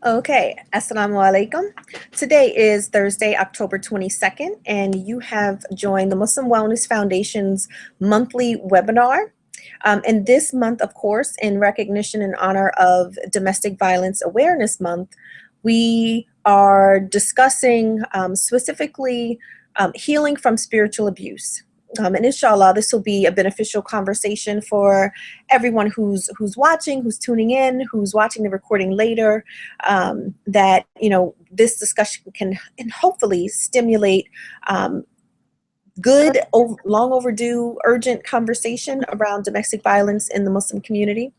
Okay, Assalamu alaikum. Today is Thursday, October 22nd, and you have joined the Muslim Wellness Foundation's monthly webinar. And this month, of course, in recognition and honor of Domestic Violence Awareness Month, we are discussing specifically healing from spiritual abuse. And inshallah, this will be a beneficial conversation for everyone who's watching, who's tuning in, who's watching the recording later. That this discussion can and hopefully stimulate good, long overdue, urgent conversation around domestic violence in the Muslim community.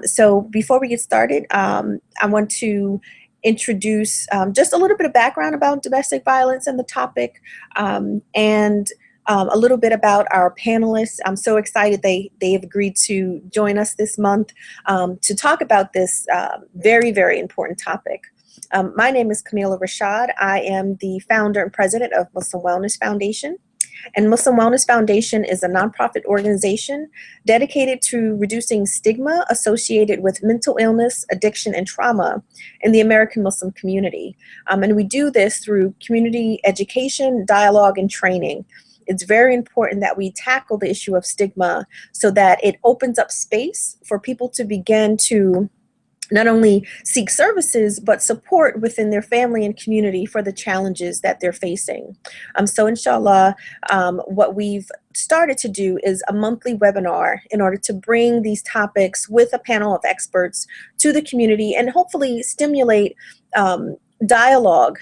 So before we get started, I want to introduce just a little bit of background about domestic violence and the topic, and a little bit about our panelists. I'm so excited they have agreed to join us this month to talk about this very, very important topic. My name is Camila Rashad. I am the founder and president of Muslim Wellness Foundation. And Muslim Wellness Foundation is a nonprofit organization dedicated to reducing stigma associated with mental illness, addiction, and trauma in the American Muslim community. And we do this through community education, dialogue, and training. It's very important that we tackle the issue of stigma so that it opens up space for people to begin to not only seek services, but support within their family and community for the challenges that they're facing. So inshallah, what we've started to do is a monthly webinar in order to bring these topics with a panel of experts to the community and hopefully stimulate dialogue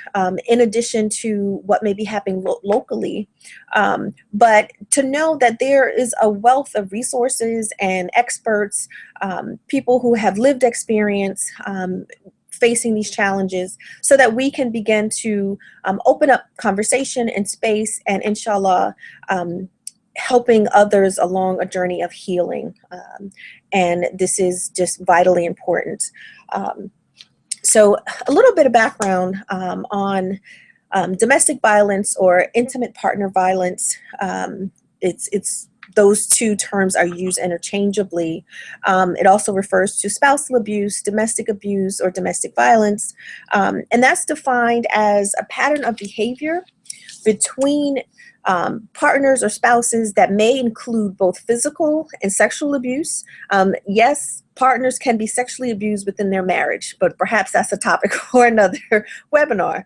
in addition to what may be happening locally, but to know that there is a wealth of resources and experts, people who have lived experience facing these challenges, so that we can begin to open up conversation and space and inshallah helping others along a journey of healing. And this is just vitally important. So a little bit of background on domestic violence or intimate partner violence. It's those two terms are used interchangeably. It also refers to spousal abuse, domestic abuse, or domestic violence. And that's defined as a pattern of behavior between partners or spouses that may include both physical and sexual abuse. Yes, partners can be sexually abused within their marriage, but perhaps that's a topic for another webinar,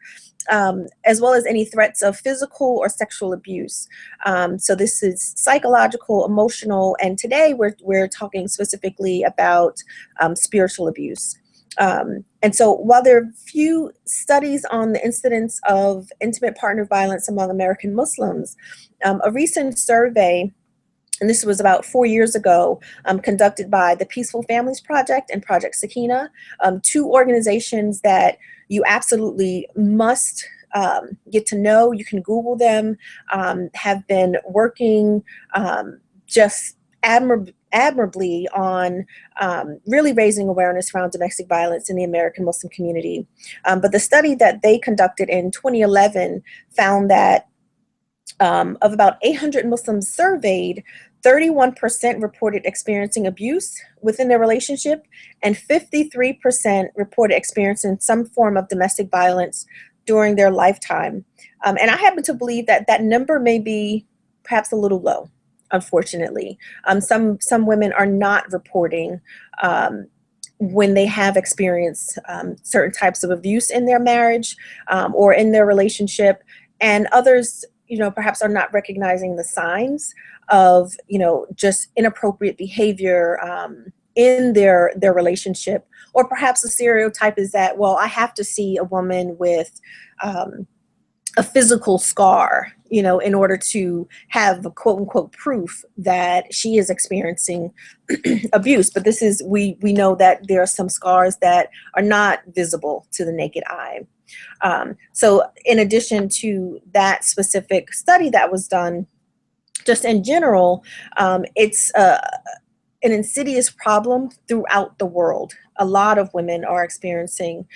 as well as any threats of physical or sexual abuse. So this is psychological, emotional, and today we're talking specifically about spiritual abuse. And so while there are few studies on the incidence of intimate partner violence among American Muslims, a recent survey, and this was about 4 years ago, conducted by the Peaceful Families Project and Project Sakina, two organizations that you absolutely must get to know. You can Google them, have been working just admirably on really raising awareness around domestic violence in the American Muslim community. But the study that they conducted in 2011 found that of about 800 Muslims surveyed, 31% reported experiencing abuse within their relationship, and 53% reported experiencing some form of domestic violence during their lifetime. And I happen to believe that that number may be perhaps a little low, unfortunately. Some women are not reporting when they have experienced certain types of abuse in their marriage or in their relationship, and others perhaps are not recognizing the signs of, just inappropriate behavior in their relationship. Or perhaps the stereotype is that, well, I have to see a woman with a physical scar, in order to have a quote unquote proof that she is experiencing abuse. But this is, we know that there are some scars that are not visible to the naked eye. So in addition to that specific study that was done, just in general, it's an insidious problem throughout the world. A lot of women are experiencing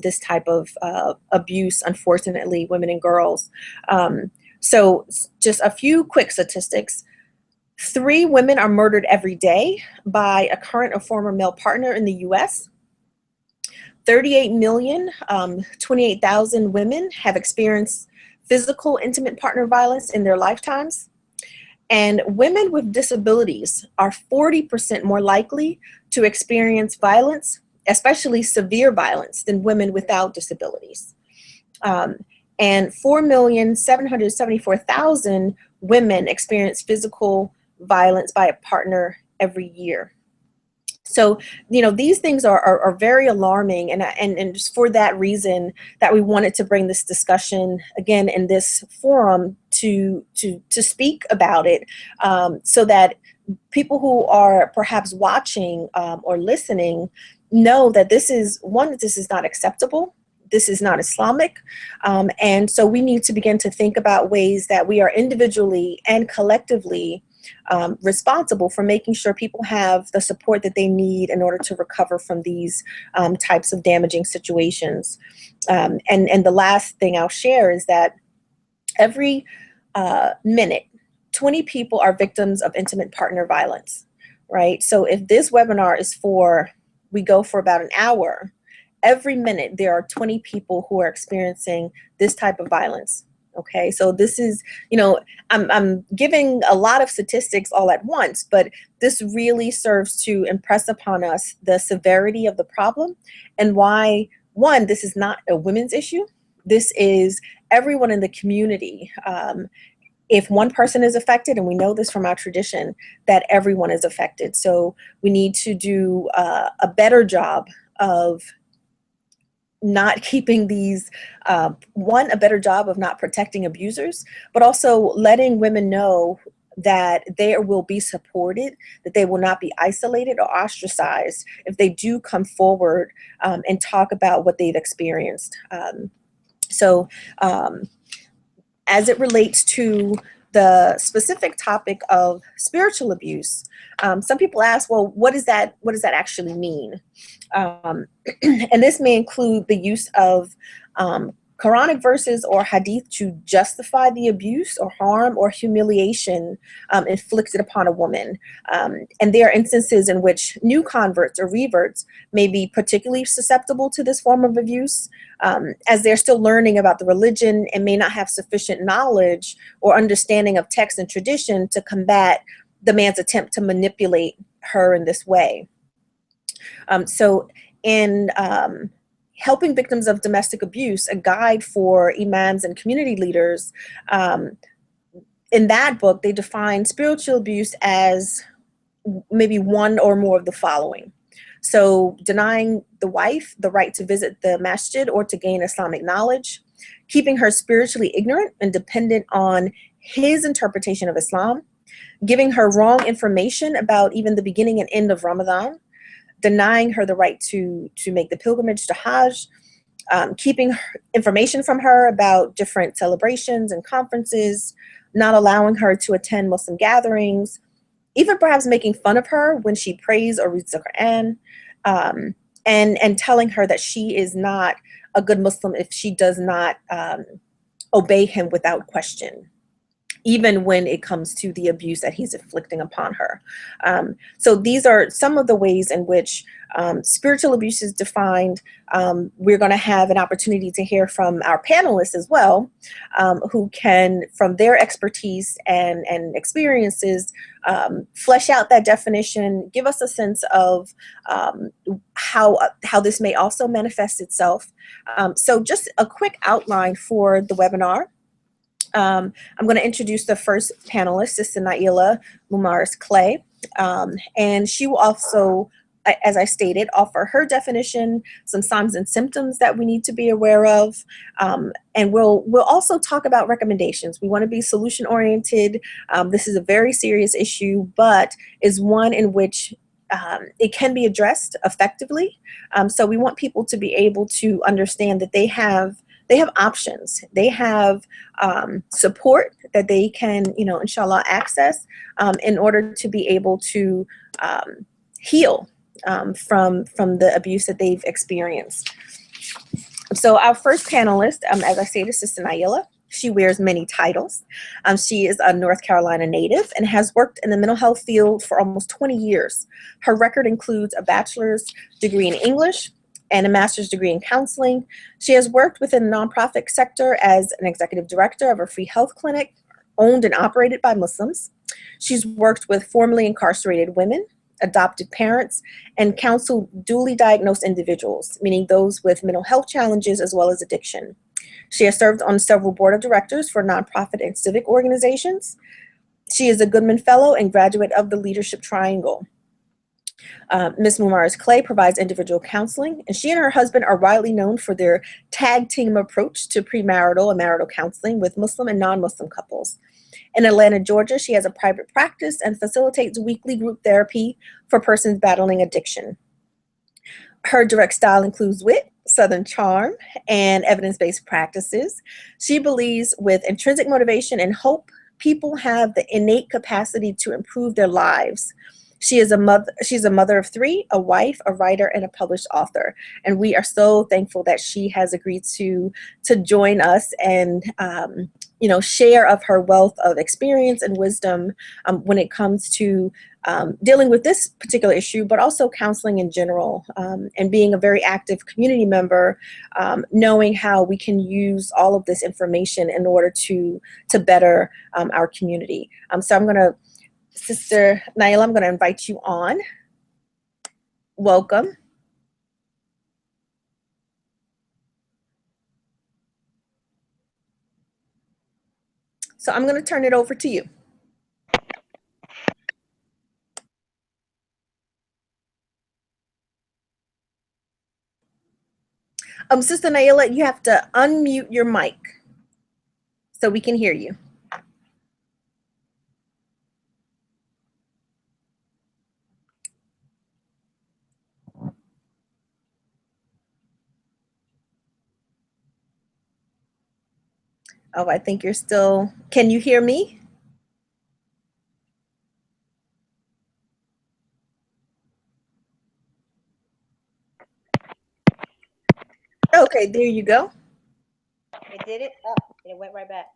this type of abuse, unfortunately, women and girls. So just a few quick statistics. 3 women are murdered every day by a current or former male partner in the US. 38 million, 28,000 women have experienced physical intimate partner violence in their lifetimes. And women with disabilities are 40% more likely to experience violence, especially severe violence, than women without disabilities. And 4,774,000 women experience physical violence by a partner every year. So, these things are very alarming, and just for that reason that we wanted to bring this discussion again in this forum to speak about it, so that people who are perhaps watching or listening know that this is not acceptable. This is not Islamic. And so we need to begin to think about ways that we are individually and collectively responsible for making sure people have the support that they need in order to recover from these types of damaging situations. And the last thing I'll share is that every minute, 20 people are victims of intimate partner violence, right? So if this webinar we go for about an hour, every minute there are 20 people who are experiencing this type of violence. Okay, so this is, I'm giving a lot of statistics all at once, but this really serves to impress upon us the severity of the problem and why, one, this is not a women's issue. This is everyone in the community. If one person is affected, and we know this from our tradition, that everyone is affected. So we need to do a better job of not keeping these, a better job of not protecting abusers, but also letting women know that they will be supported, that they will not be isolated or ostracized if they do come forward and talk about what they've experienced. So as it relates to the specific topic of spiritual abuse, some people ask, well, what does that actually mean? And this may include the use of Quranic verses or Hadith to justify the abuse or harm or humiliation inflicted upon a woman. And there are instances in which new converts or reverts may be particularly susceptible to this form of abuse, as they're still learning about the religion and may not have sufficient knowledge or understanding of text and tradition to combat the man's attempt to manipulate her in this way. So in helping victims of domestic abuse, a guide for imams and community leaders, in that book, they define spiritual abuse as maybe one or more of the following. So denying the wife the right to visit the masjid or to gain Islamic knowledge, keeping her spiritually ignorant and dependent on his interpretation of Islam, giving her wrong information about even the beginning and end of Ramadan, denying her the right to make the pilgrimage to Hajj, keeping information from her about different celebrations and conferences, not allowing her to attend Muslim gatherings, even perhaps making fun of her when she prays or reads the Quran, and telling her that she is not a good Muslim if she does not obey him without question, even when it comes to the abuse that he's inflicting upon her. So these are some of the ways in which spiritual abuse is defined. We're going to have an opportunity to hear from our panelists as well, who can, from their expertise and experiences, flesh out that definition, give us a sense of how this may also manifest itself. So just a quick outline for the webinar. I'm going to introduce the first panelist, Sister Naa'ila Moumaris-Clay, and she will also, as I stated, offer her definition, some signs and symptoms that we need to be aware of, and we'll also talk about recommendations. We want to be solution oriented. This is a very serious issue, but is one in which it can be addressed effectively. So we want people to be able to understand that they have options. They have support that they can, inshallah, access in order to be able to heal from the abuse that they've experienced. So our first panelist, as I stated, is Sister Naa'ila. She wears many titles. She is a North Carolina native and has worked in the mental health field for almost 20 years. Her record includes a bachelor's degree in English and a master's degree in counseling. She has worked within the nonprofit sector as an executive director of a free health clinic owned and operated by Muslims. She's worked with formerly incarcerated women, adopted parents, and counseled duly diagnosed individuals, meaning those with mental health challenges as well as addiction. She has served on several board of directors for nonprofit and civic organizations. She is a Goodman Fellow and graduate of the Leadership Triangle. Ms. Moumaris-Clay provides individual counseling, and she and her husband are widely known for their tag team approach to premarital and marital counseling with Muslim and non-Muslim couples. In Atlanta, Georgia, she has a private practice and facilitates weekly group therapy for persons battling addiction. Her direct style includes wit, Southern charm, and evidence-based practices. She believes with intrinsic motivation and hope, people have the innate capacity to improve their lives. She's a mother of three, a wife, a writer, and a published author. And we are so thankful that she has agreed to join us and share of her wealth of experience and wisdom when it comes to dealing with this particular issue, but also counseling in general, and being a very active community member, knowing how we can use all of this information in order to better our community. So I'm going to, Sister Naa'ila, I'm going to invite you on. Welcome. So I'm going to turn it over to you. Sister Naa'ila, you have to unmute your mic so we can hear you. Oh, I think you're still, can you hear me? Okay, there you go. It did it? Oh, it went right back.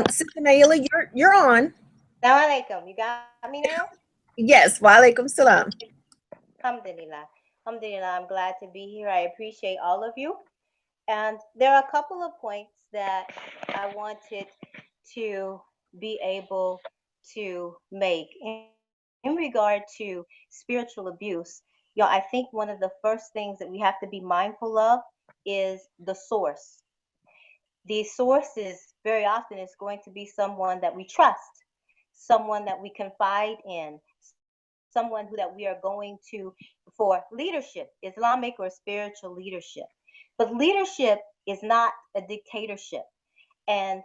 Sister Naa'ila, you're on. Assalamu alaikum. You got me now? Yes, wa alaikum salam. Alhamdulillah. Alhamdulillah. I'm glad to be here. I appreciate all of you. And there are a couple of points that I wanted to be able to make in regard to spiritual abuse. I think one of the first things that we have to be mindful of is the source. The source is very often is going to be someone that we trust, someone that we confide in, someone that we are going to for leadership, Islamic or spiritual leadership. But leadership is not a dictatorship. And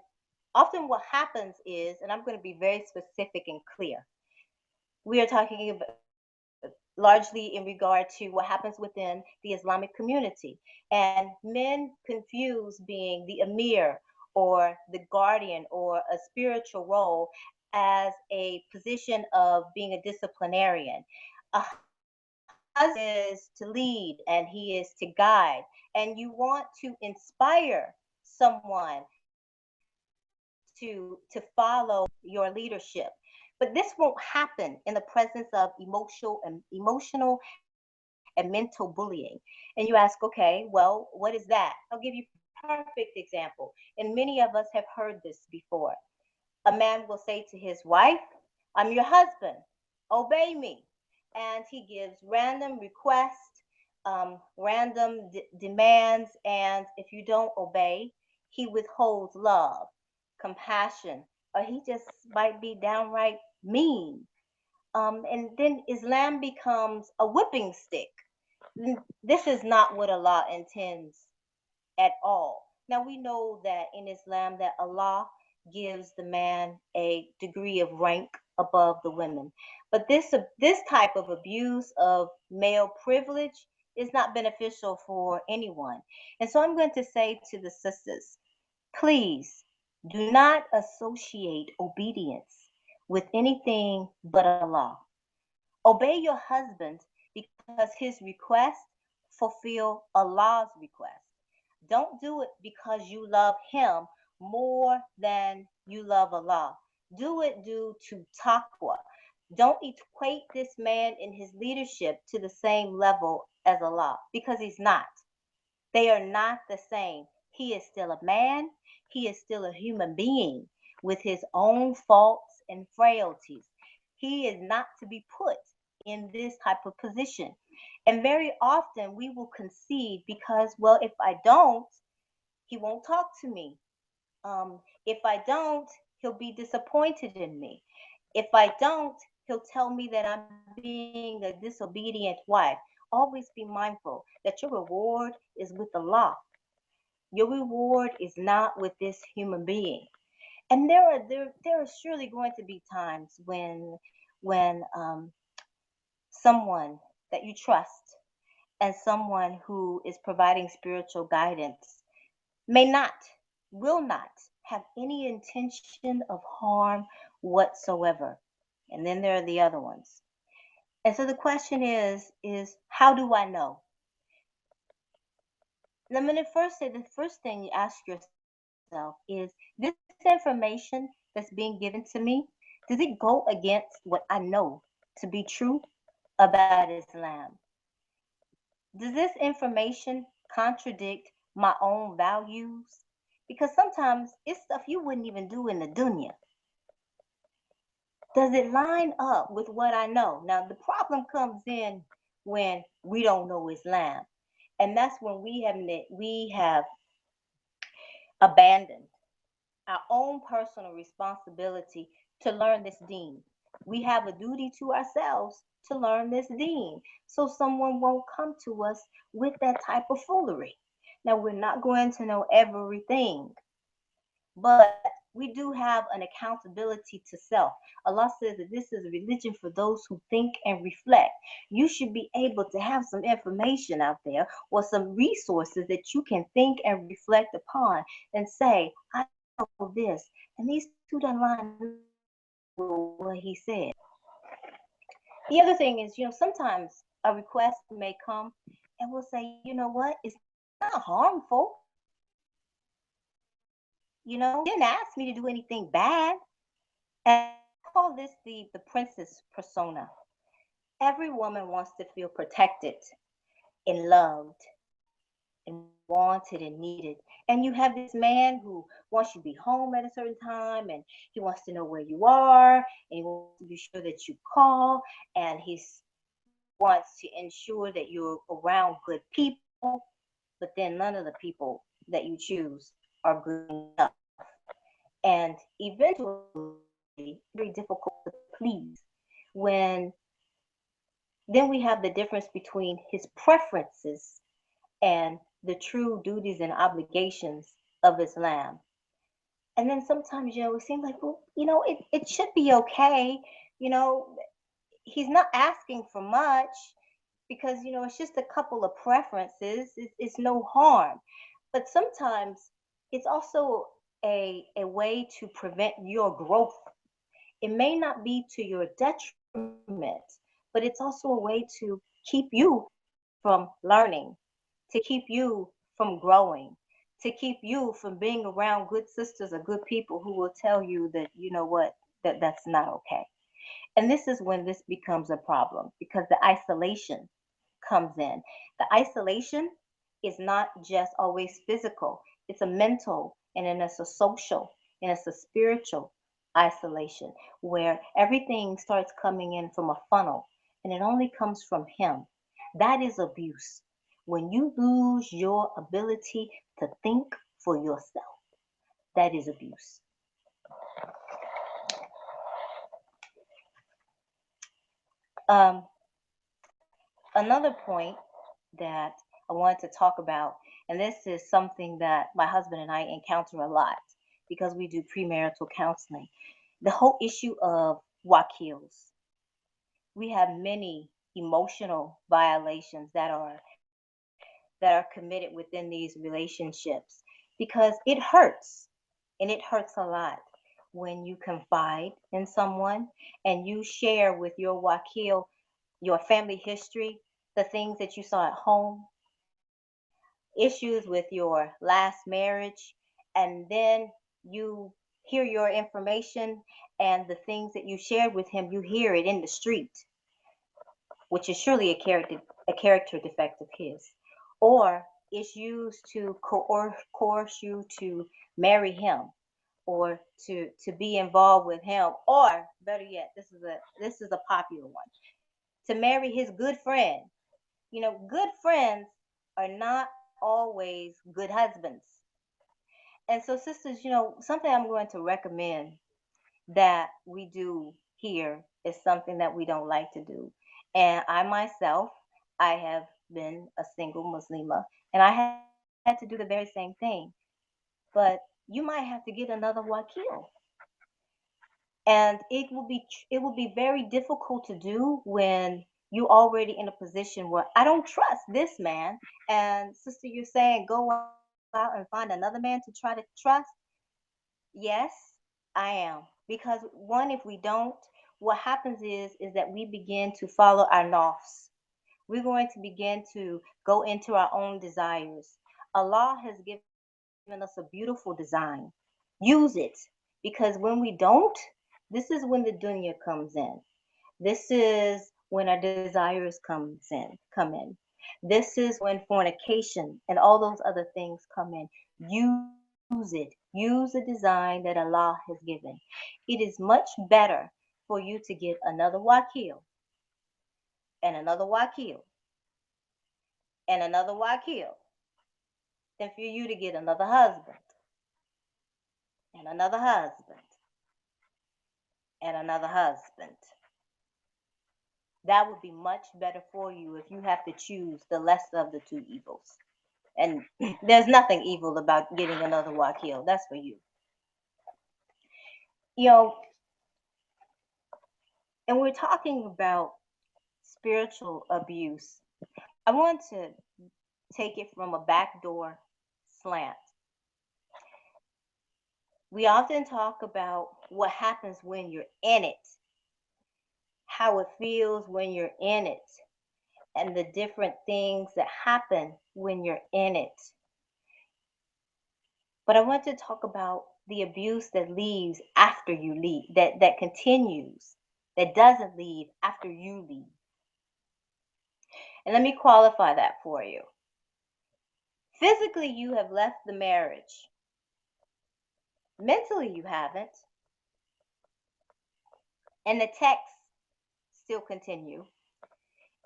often what happens is, and I'm going to be very specific and clear, we are talking about largely in regard to what happens within the Islamic community. And men confuse being the emir or the guardian or a spiritual role as a position of being a disciplinarian. A husband is to lead and he is to guide. And you want to inspire someone to follow your leadership. But this won't happen in the presence of emotional and mental bullying. And you ask, okay, well, what is that? I'll give you a perfect example. And many of us have heard this before. A man will say to his wife, I'm your husband, obey me. And he gives random requests, random demands. And if you don't obey, he withholds love, compassion, or he just might be downright mean. And then Islam becomes a whipping stick. This is not what Allah intends at all. Now we know that in Islam that Allah gives the man a degree of rank above the women. But this type of abuse of male privilege is not beneficial for anyone. And so I'm going to say to the sisters, please Do not associate obedience with anything but Allah. Obey your husband because his request fulfill Allah's request. Don't do it because you love him more than you love Allah. Do it due to taqwa. Don't equate this man in his leadership to the same level as Allah, because he's not. They are not the same. He is still a man. He is still a human being with his own faults and frailties. He is not to be put in this type of position. And very often we will concede because, well, if I don't, he won't talk to me. If I don't, he'll be disappointed in me. If I don't, he'll tell me that I'm being a disobedient wife. Always be mindful that your reward is with Allah. Your reward is not with this human being. And there are surely going to be times when someone that you trust and someone who is providing spiritual guidance may not, will not have any intention of harm whatsoever. And then there are the other ones. And so the question is how do I know? I'm going to first say the first thing you ask yourself is, this information that's being given to me, does it go against what I know to be true about Islam? Does this information contradict my own values? Because sometimes it's stuff you wouldn't even do in the dunya. Does it line up with what I know? Now, the problem comes in when we don't know Islam. And that's when we have abandoned our own personal responsibility to learn this deen. We have a duty to ourselves to learn this deen, so someone won't come to us with that type of foolery. Now, we're not going to know everything, but we do have an accountability to self. Allah says that this is a religion for those who think and reflect. You should be able to have some information out there or some resources that you can think and reflect upon and say, I know this, and these two don't line with what he said. The other thing is, sometimes a request may come and we'll say, you know what, it's not harmful. He didn't ask me to do anything bad. And I call this the princess persona. Every woman wants to feel protected and loved and wanted and needed. And you have this man who wants you to be home at a certain time, and he wants to know where you are, and he wants to be sure that you call, and he wants to ensure that you're around good people, but then none of the people that you choose are good enough. And eventually, very difficult to please when then we have the difference between his preferences and the true duties and obligations of Islam. And then sometimes, it seems like, well, it should be okay. He's not asking for much because, it's just a couple of preferences. It's no harm. But sometimes it's also a way to prevent your growth. It may not be to your detriment, but it's also a way to keep you from learning, to keep you from growing, to keep you from being around good sisters or good people who will tell you that, that's not okay. And this is when this becomes a problem, because the isolation comes in. The isolation is not just always physical, it's a mental, and then it's a social, and it's a spiritual isolation where everything starts coming in from a funnel and it only comes from him. That is abuse. When you lose your ability to think for yourself, that is abuse. Another point that I wanted to talk about, and this is something that my husband and I encounter a lot because we do premarital counseling, the whole issue of wakils. We have many emotional violations that are committed within these relationships because it hurts. And it hurts a lot when you confide in someone and you share with your wakil your family history, the things that you saw at home, issues with your last marriage, and then you hear your information and the things that you shared with him, you hear it in the street, which is surely a character defect of his, or it's used to coerce you to marry him or to be involved with him, or better yet, this is a popular one, to marry his good friend. Good friends are not always good husbands. And so, sisters, something I'm going to recommend that we do here is something that we don't like to do. And I myself, I have been a single Muslima, and I had to do the very same thing. But you might have to get another wakil, and it will be very difficult to do when you already in a position where I don't trust this man. And sister, you're saying go out and find another man to try to trust. Yes, I am. Because one, if we don't, what happens is that we begin to follow our nafs. We're going to begin to go into our own desires. Allah has given us a beautiful design. Use it. Because when we don't, this is when the dunya comes in. This is when our desires come in. This is when fornication and all those other things come in. Use it. Use the design that Allah has given. It is much better for you to get another wakil and another wakil and another wakil than for you to get another husband and another husband and another husband. That would be much better for you if you have to choose the lesser of the two evils. And there's nothing evil about getting another wakil. That's for you. You know, and we're talking about spiritual abuse. I want to take it from a backdoor slant. We often talk about what happens when you're in it, how it feels when you're in it, and the different things that happen when you're in it. But I want to talk about the abuse that leaves after you leave, that continues, that doesn't leave after you leave. And let me qualify that for you. Physically, you have left the marriage. Mentally, you haven't. And the texts still continue.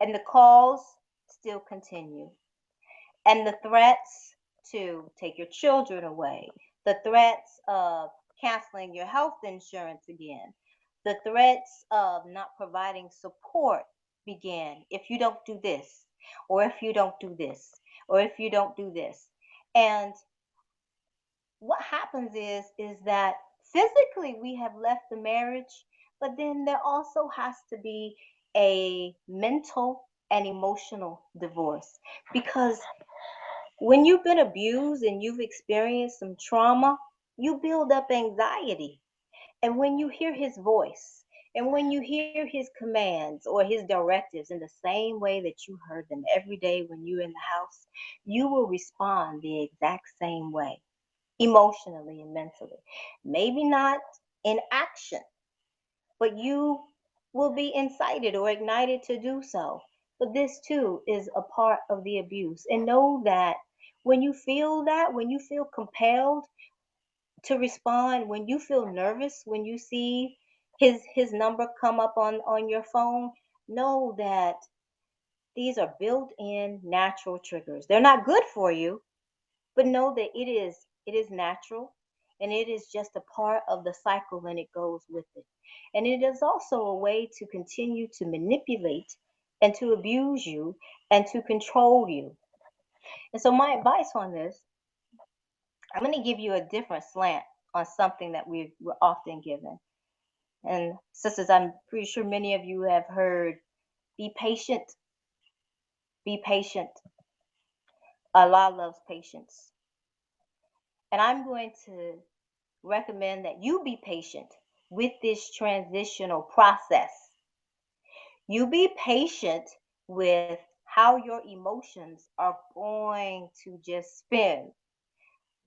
And the calls still continue. And the threats to take your children away, the threats of canceling your health insurance again, the threats of not providing support begin if you don't do this, or if you don't do this, or if you don't do this. And what happens is that physically we have left the marriage, but then there also has to be a mental and emotional divorce, because when you've been abused and you've experienced some trauma, you build up anxiety. And when you hear his voice, and when you hear his commands or his directives in the same way that you heard them every day when you're in the house, you will respond the exact same way, emotionally and mentally. Maybe not in action, but you will be incited or ignited to do so. But this too is a part of the abuse. And know that when you feel that, when you feel compelled to respond, when you feel nervous, when you see his number come up on your phone, know that these are built-in natural triggers. They're not good for you, but know that it is natural, and it is just a part of the cycle, and it goes with it. And it is also a way to continue to manipulate and to abuse you and to control you. And so my advice on this, I'm going to give you a different slant on something that we're often given. And sisters, I'm pretty sure many of you have heard, be patient, be patient. Allah loves patience. And I'm going to recommend that you be patient with this transitional process. You be patient with how your emotions are going to just spin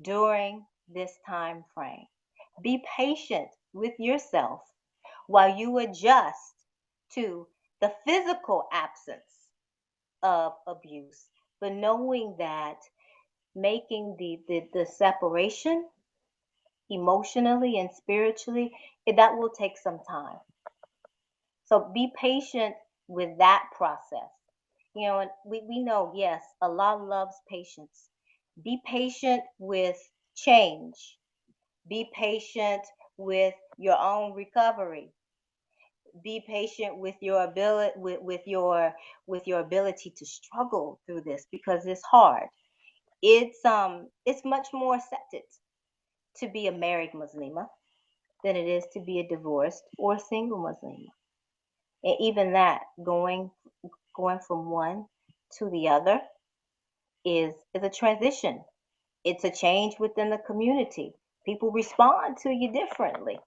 during this time frame. Be patient with yourself while you adjust to the physical absence of abuse, but knowing that making the separation emotionally and spiritually, that will take some time. So be patient with that process. You know, and we know, yes, Allah loves patience. Be patient with change. Be patient with your own recovery. Be patient with your ability with your ability to struggle through this because it's hard. It's much more accepted to be a married Muslima than it is to be a divorced or single Muslima. And even that going from one to the other is a transition. It's a change within the community. People respond to you differently.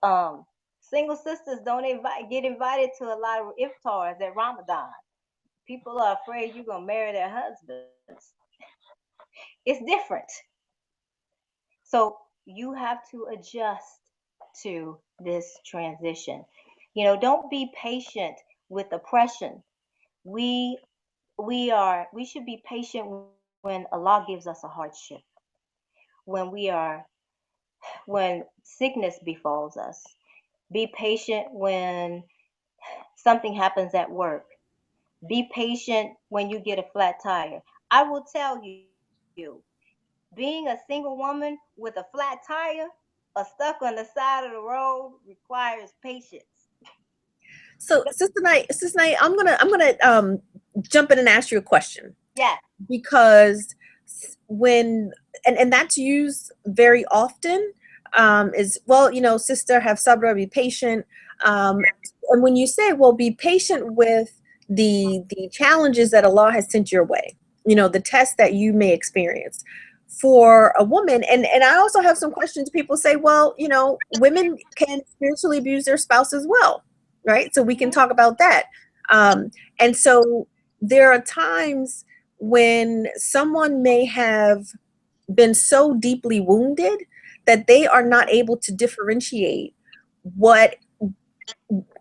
Um, Single sisters don't get invited to a lot of iftars at Ramadan. People are afraid you're gonna marry their husbands. It's different. So you have to adjust to this transition. Don't be patient with oppression. We we should be patient when Allah gives us a hardship. When sickness befalls us. Be patient when something happens at work. Be patient when you get a flat tire. I will tell you, being a single woman with a flat tire or stuck on the side of the road requires patience. So, Sister Night, I'm gonna jump in and ask you a question, Yeah. because when and that's used very often, is, well, sister, have sabra, be patient. And when you say, well, be patient with the challenges that Allah has sent your way, the tests that you may experience for a woman. And I also have some questions. People say, well, women can spiritually abuse their spouse as well, right? So we can talk about that. And so there are times when someone may have been so deeply wounded that they are not able to differentiate, what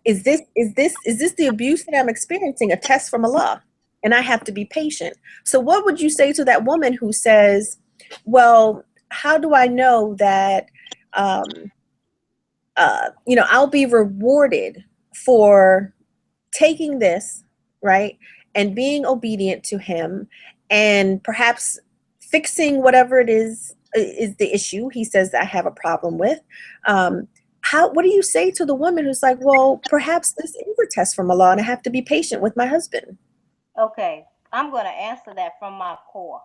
is this the abuse that I'm experiencing, a test from Allah, and I have to be patient. So what would you say to that woman who says, well, how do I know that um, I'll be rewarded for taking this, right, and being obedient to him, and perhaps fixing whatever it is the issue he says that I have a problem with. What do you say to the woman who's like, well, perhaps this is a test from Allah and I have to be patient with my husband? Okay, I'm going to answer that from my core.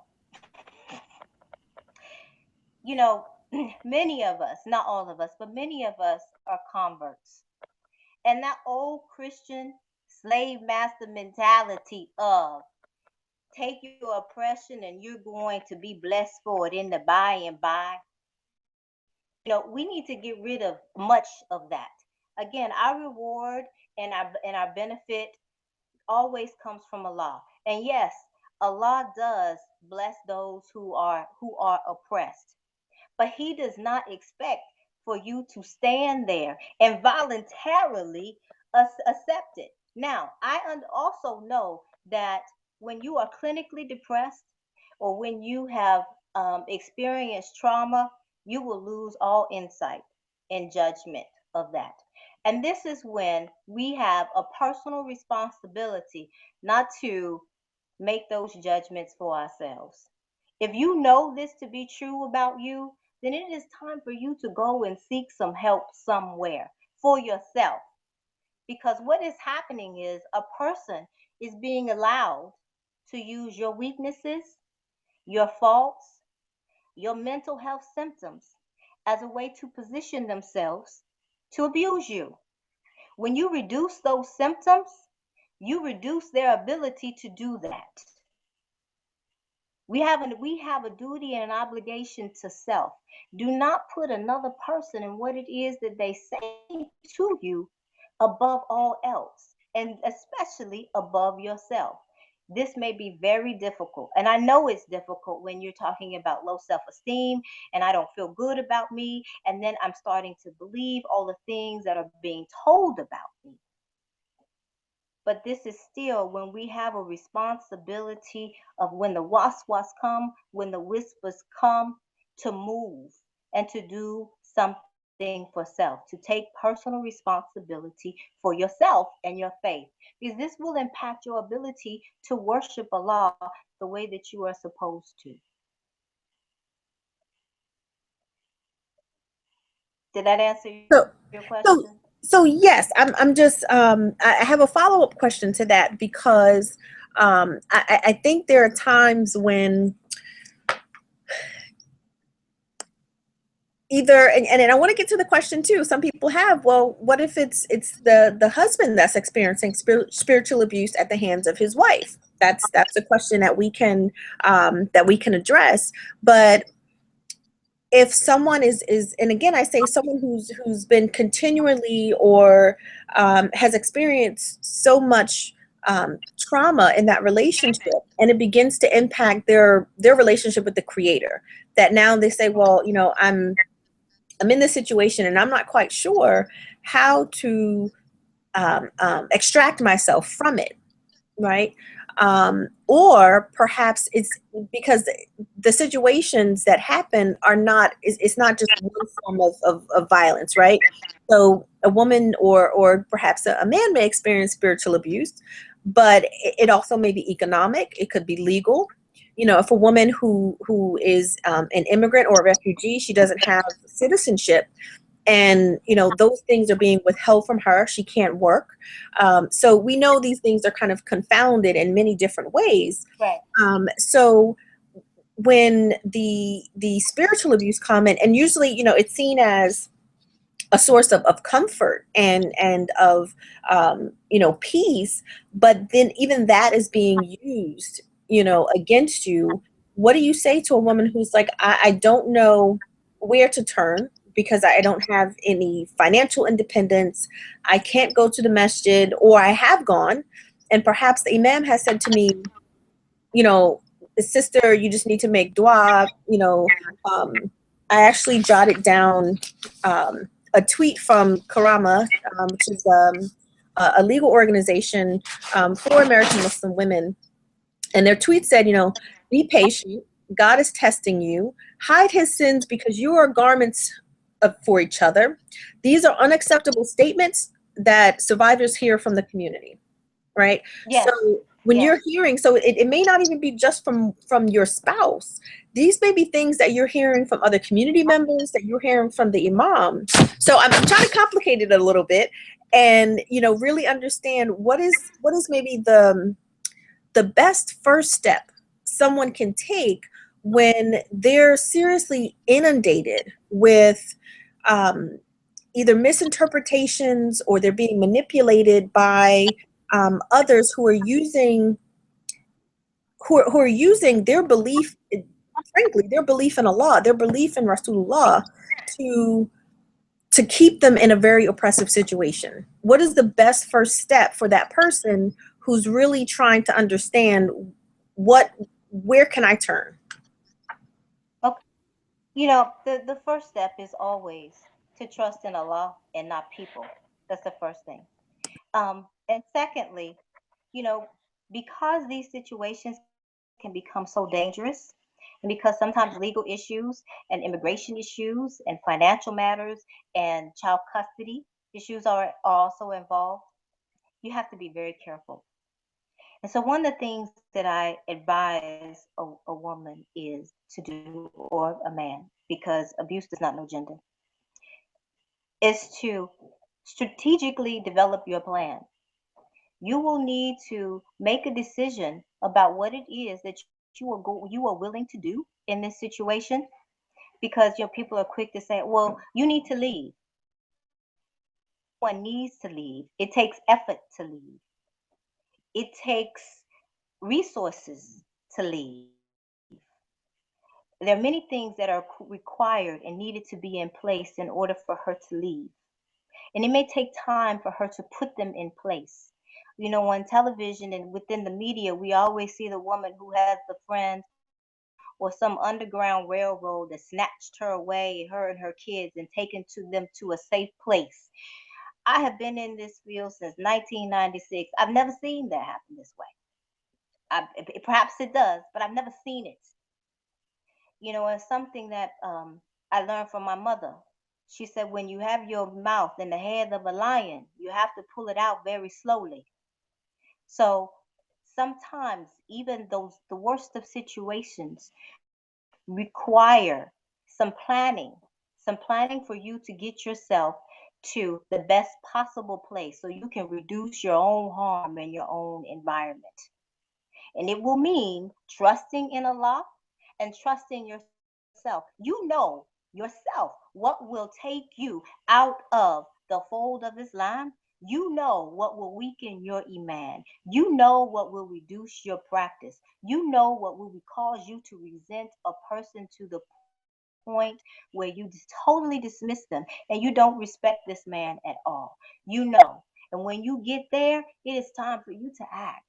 You know, many of us, not all of us, but many of us are converts. And that old Christian slave master mentality of take your oppression and you're going to be blessed for it in the by and by. We need to get rid of much of that. Again, our reward and our benefit always comes from Allah. And yes, Allah does bless those who are oppressed. But he does not expect for you to stand there and voluntarily accept it. Now, I also know that when you are clinically depressed or when you have experienced trauma, you will lose all insight and judgment of that. And this is when we have a personal responsibility not to make those judgments for ourselves. If you know this to be true about you, then it is time for you to go and seek some help somewhere for yourself. Because what is happening is a person is being allowed to use your weaknesses, your faults, your mental health symptoms as a way to position themselves to abuse you. When you reduce those symptoms, you reduce their ability to do that. We have a duty and an obligation to self. Do not put another person and what it is that they say to you above all else, and especially above yourself. This may be very difficult. And I know it's difficult when you're talking about low self esteem and I don't feel good about me. And then I'm starting to believe all the things that are being told about me. But this is still when we have a responsibility of when the was come, when the whispers come, to move and to do something for self, to take personal responsibility for yourself and your faith. Because this will impact your ability to worship Allah the way that you are supposed to. Did that answer your So, question? so, so yes, I'm just, I have a follow-up question to that because I think there are times when either, and I want to get to the question too. Some people have, well, what if it's the husband that's experiencing spiritual abuse at the hands of his wife? That's a question that we can address. But if someone is, and again, I say someone who's been continually or has experienced so much trauma in that relationship, and it begins to impact their relationship with the Creator, that now they say, well, I'm in this situation and I'm not quite sure how to extract myself from it, right? Or perhaps it's because the situations that happen are not, it's not just one form of violence, right? So a woman or perhaps a man may experience spiritual abuse, but it also may be economic, it could be legal. If a woman who is an immigrant or a refugee, she doesn't have citizenship, and those things are being withheld from her, she can't work. So we know these things are kind of confounded in many different ways. Right. So when the spiritual abuse comment, and usually it's seen as a source of comfort and of peace, but then even that is being used against you. What do you say to a woman who's like, I don't know where to turn because I don't have any financial independence, I can't go to the masjid, or I have gone and perhaps the imam has said to me, you know sister, you just need to make dua. I actually jotted down a tweet from Karama, which is a legal organization for American Muslim women. And their tweet said, be patient. God is testing you. Hide his sins because you are garments for each other. These are unacceptable statements that survivors hear from the community, right? Yes. So when Yes. you're hearing, so it may not even be just from your spouse. These may be things that you're hearing from other community members, that you're hearing from the imam. So I'm trying to complicate it a little bit and really understand what is maybe the best first step someone can take when they're seriously inundated with either misinterpretations, or they're being manipulated by others who are using their belief, frankly, their belief in Allah, their belief in Rasulullah, to keep them in a very oppressive situation. What is the best first step for that person who's really trying to understand where can I turn? Okay. The first step is always to trust in Allah and not people. That's the first thing. And secondly, you know, because these situations can become so dangerous, and because sometimes legal issues and immigration issues and financial matters and child custody issues are also involved, you have to be very careful. And so one of the things that I advise a woman is to do, or a man, because abuse does not know gender, is to strategically develop your plan. You will need to make a decision about what it is that you are willing to do in this situation, because people are quick to say, well, you need to leave. No one needs to leave. It takes effort to leave. It takes resources to leave. there are many things that are required and needed to be in place in order for her to leave. And it may take time for her to put them in place. You know, on television and within the media, we always see the woman who has the friend or some underground railroad that snatched her away, her and her kids, and taken to them to a safe place. I have been in this field since 1996. I've never seen that happen this way. Perhaps it does, but I've never seen it. You know, it's something that I learned from my mother. She said, when you have your mouth in the head of a lion, you have to pull it out very slowly. So sometimes even the worst of situations require some planning for you to get yourself to the best possible place so you can reduce your own harm in your own environment. And it will mean trusting in Allah and trusting yourself. You know yourself what will take you out of the fold of Islam. You know what will weaken your iman. You know what will reduce your practice. You know what will cause you to resent a person to the point where you totally dismiss them and you don't respect this man at all. You know. And when you get there, it is time for you to act.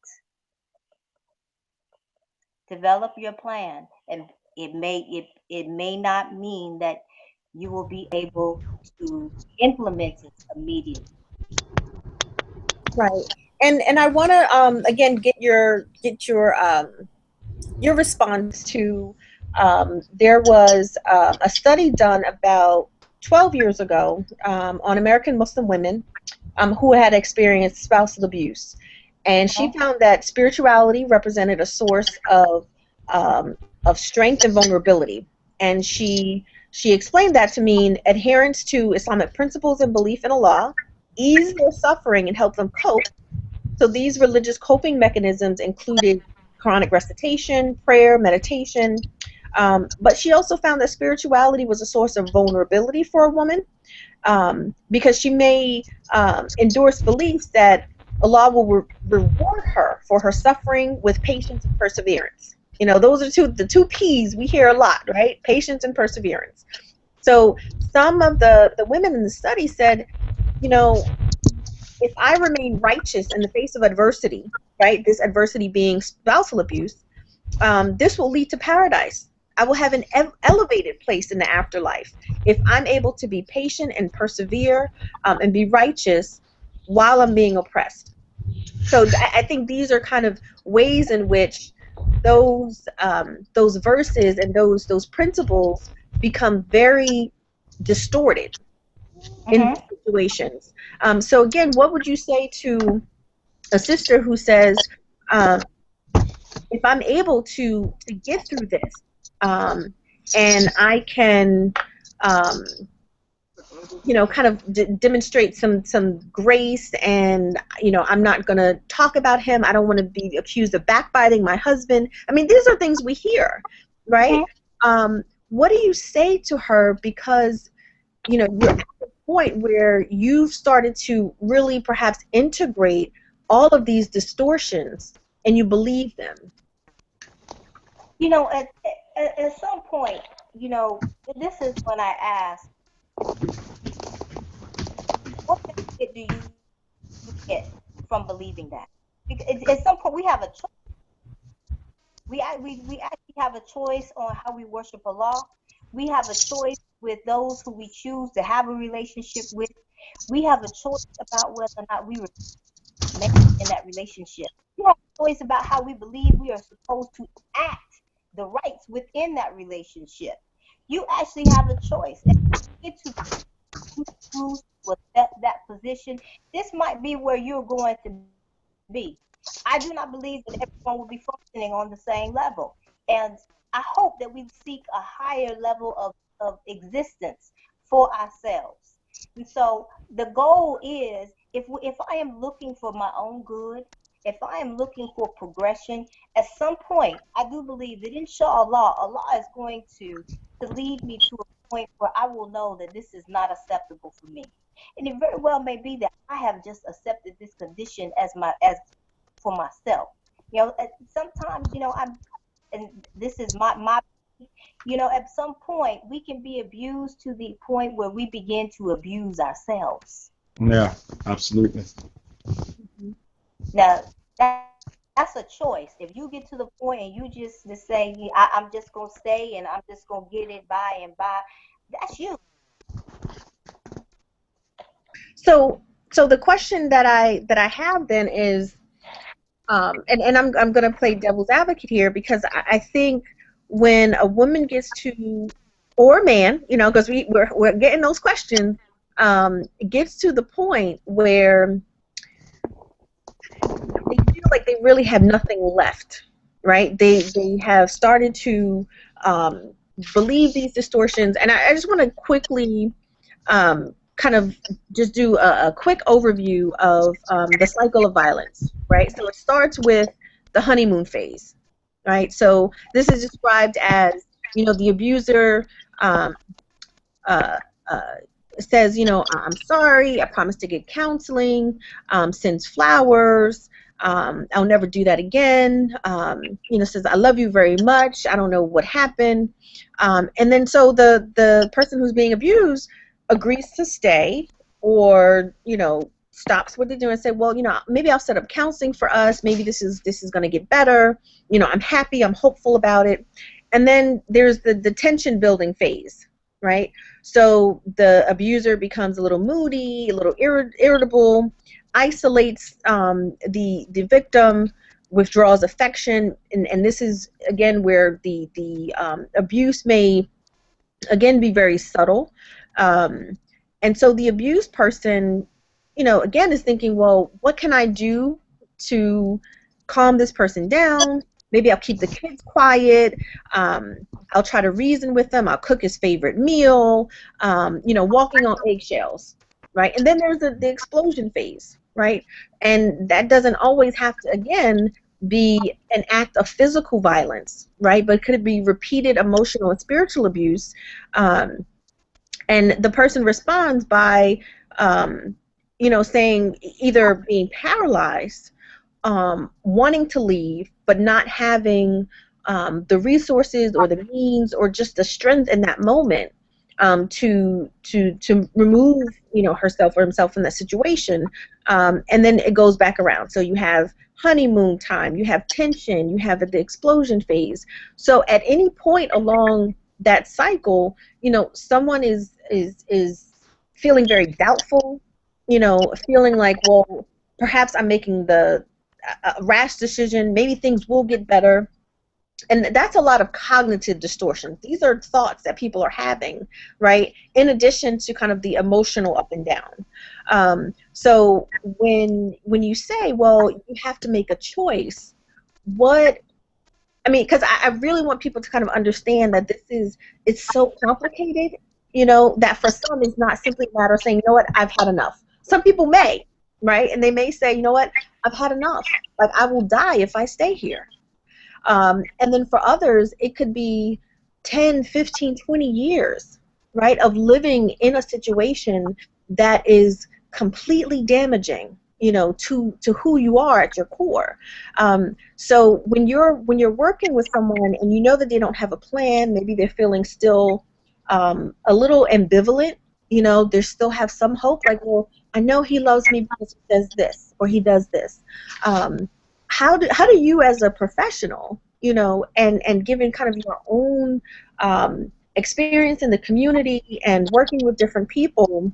Develop your plan, and it may not mean that you will be able to implement it immediately. Right. And I want to again your response to there was a study done about 12 years ago on American Muslim women who had experienced spousal abuse. And she Mhm. found that spirituality represented a source of strength and vulnerability. And she explained that to mean adherence to Islamic principles and belief in Allah ease their suffering and help them cope. So these religious coping mechanisms included Quranic recitation, prayer, meditation. But she also found that spirituality was a source of vulnerability for a woman because she may endorse beliefs that Allah will reward her for her suffering with patience and perseverance. You know, those are the two P's we hear a lot, right? Patience and perseverance. So some of the women in the study said, you know, if I remain righteous in the face of adversity, right? This adversity being spousal abuse, this will lead to paradise. I will have an elevated place in the afterlife if I'm able to be patient and persevere and be righteous while I'm being oppressed. So I think these are kind of ways in which those verses and those principles become very distorted in Mhm. these situations. So again, what would you say to a sister who says, um, if I'm able to get through this, um, and I can, um, kind of demonstrate some grace, and I'm not going to talk about him. I don't want to be accused of backbiting my husband. I mean, these are things we hear, right? Mhm. What do you say to her because you're at the point where you've started to really perhaps integrate all of these distortions and you believe them? You know, at some point, you know, this is when I ask, what benefit do you get from believing that? Because at some point, we have a choice. We actually have a choice on how we worship Allah. We have a choice with those who we choose to have a relationship with. We have a choice about whether or not we remain in that relationship. We have a choice about how we believe we are supposed to act the rights within that relationship. You actually have a choice. And get to choose to accept that position, this might be where you're going to be. I do not believe that everyone will be functioning on the same level. And I hope that we seek a higher level of existence for ourselves. And so the goal is, if I am looking for my own good, if I am looking for progression, at some point I do believe that inshallah Allah is going to lead me to a point where I will know that this is not acceptable for me. And it very well may be that I have just accepted this condition as for myself. Sometimes, I'm, and this is my You know, at some point, we can be abused to the point where we begin to abuse ourselves. Yeah, absolutely. Now, that's a choice. If you get to the point and you just say, I'm just going to stay and I'm just going to get it by and by, that's you. So the question that I have then is, and I'm going to play devil's advocate here, because I think when a woman gets to, or a man, you know, because we're getting those questions, it gets to the point where they feel like they really have nothing left, right? They have started to believe these distortions, and I just want to quickly kind of just do a quick overview of the cycle of violence, right? So it starts with the honeymoon phase, right? So this is described as, you know, the abuser um, uh, uh, says, you know, I'm sorry, I promise to get counseling, sends flowers, I'll never do that again, you know, says, I love you very much, I don't know what happened. And then so the person who's being abused agrees to stay, or, you know, stops what they're doing and say, well, you know, maybe I'll set up counseling for us, maybe this is going to get better, you know, I'm happy, I'm hopeful about it. And then there's the tension building phase, right? So the abuser becomes a little moody, a little irritable, isolates the victim, withdraws affection, and this is again where the abuse may again be very subtle, and so the abused person, you know, again is thinking, well, what can I do to calm this person down? Maybe I'll keep the kids quiet. I'll try to reason with them. I'll cook his favorite meal. You know, walking on eggshells, right? And then there's the explosion phase, right? And that doesn't always have to, again, be an act of physical violence, right? But could it be repeated emotional and spiritual abuse? And the person responds by, you know, saying, either being paralyzed, wanting to leave, but not having the resources or the means or just the strength in that moment to remove, you know, herself or himself from that situation. And then it goes back around. So you have honeymoon time, you have tension, you have the explosion phase. So at any point along that cycle, you know, someone is feeling very doubtful, you know, feeling like, well, perhaps I'm making the a rash decision, maybe things will get better. And that's a lot of cognitive distortion. These are thoughts that people are having, right, in addition to kind of the emotional up and down. So when you say, well, you have to make a choice, what, I mean, because I really want people to kind of understand that it's so complicated, you know, that for some it's not simply a matter of saying, you know what, I've had enough. Some people may, right, and they may say, you know what, I've had enough. Like, I will die if I stay here. And then for others, it could be 10, 15, 20 years, right, of living in a situation that is completely damaging, you know, to who you are at your core. So when you're working with someone and you know that they don't have a plan, maybe they're feeling still a little ambivalent, you know, they still have some hope, like, well, I know he loves me because he does this or he does this. How do you, as a professional, you know, and given kind of your own experience in the community and working with different people,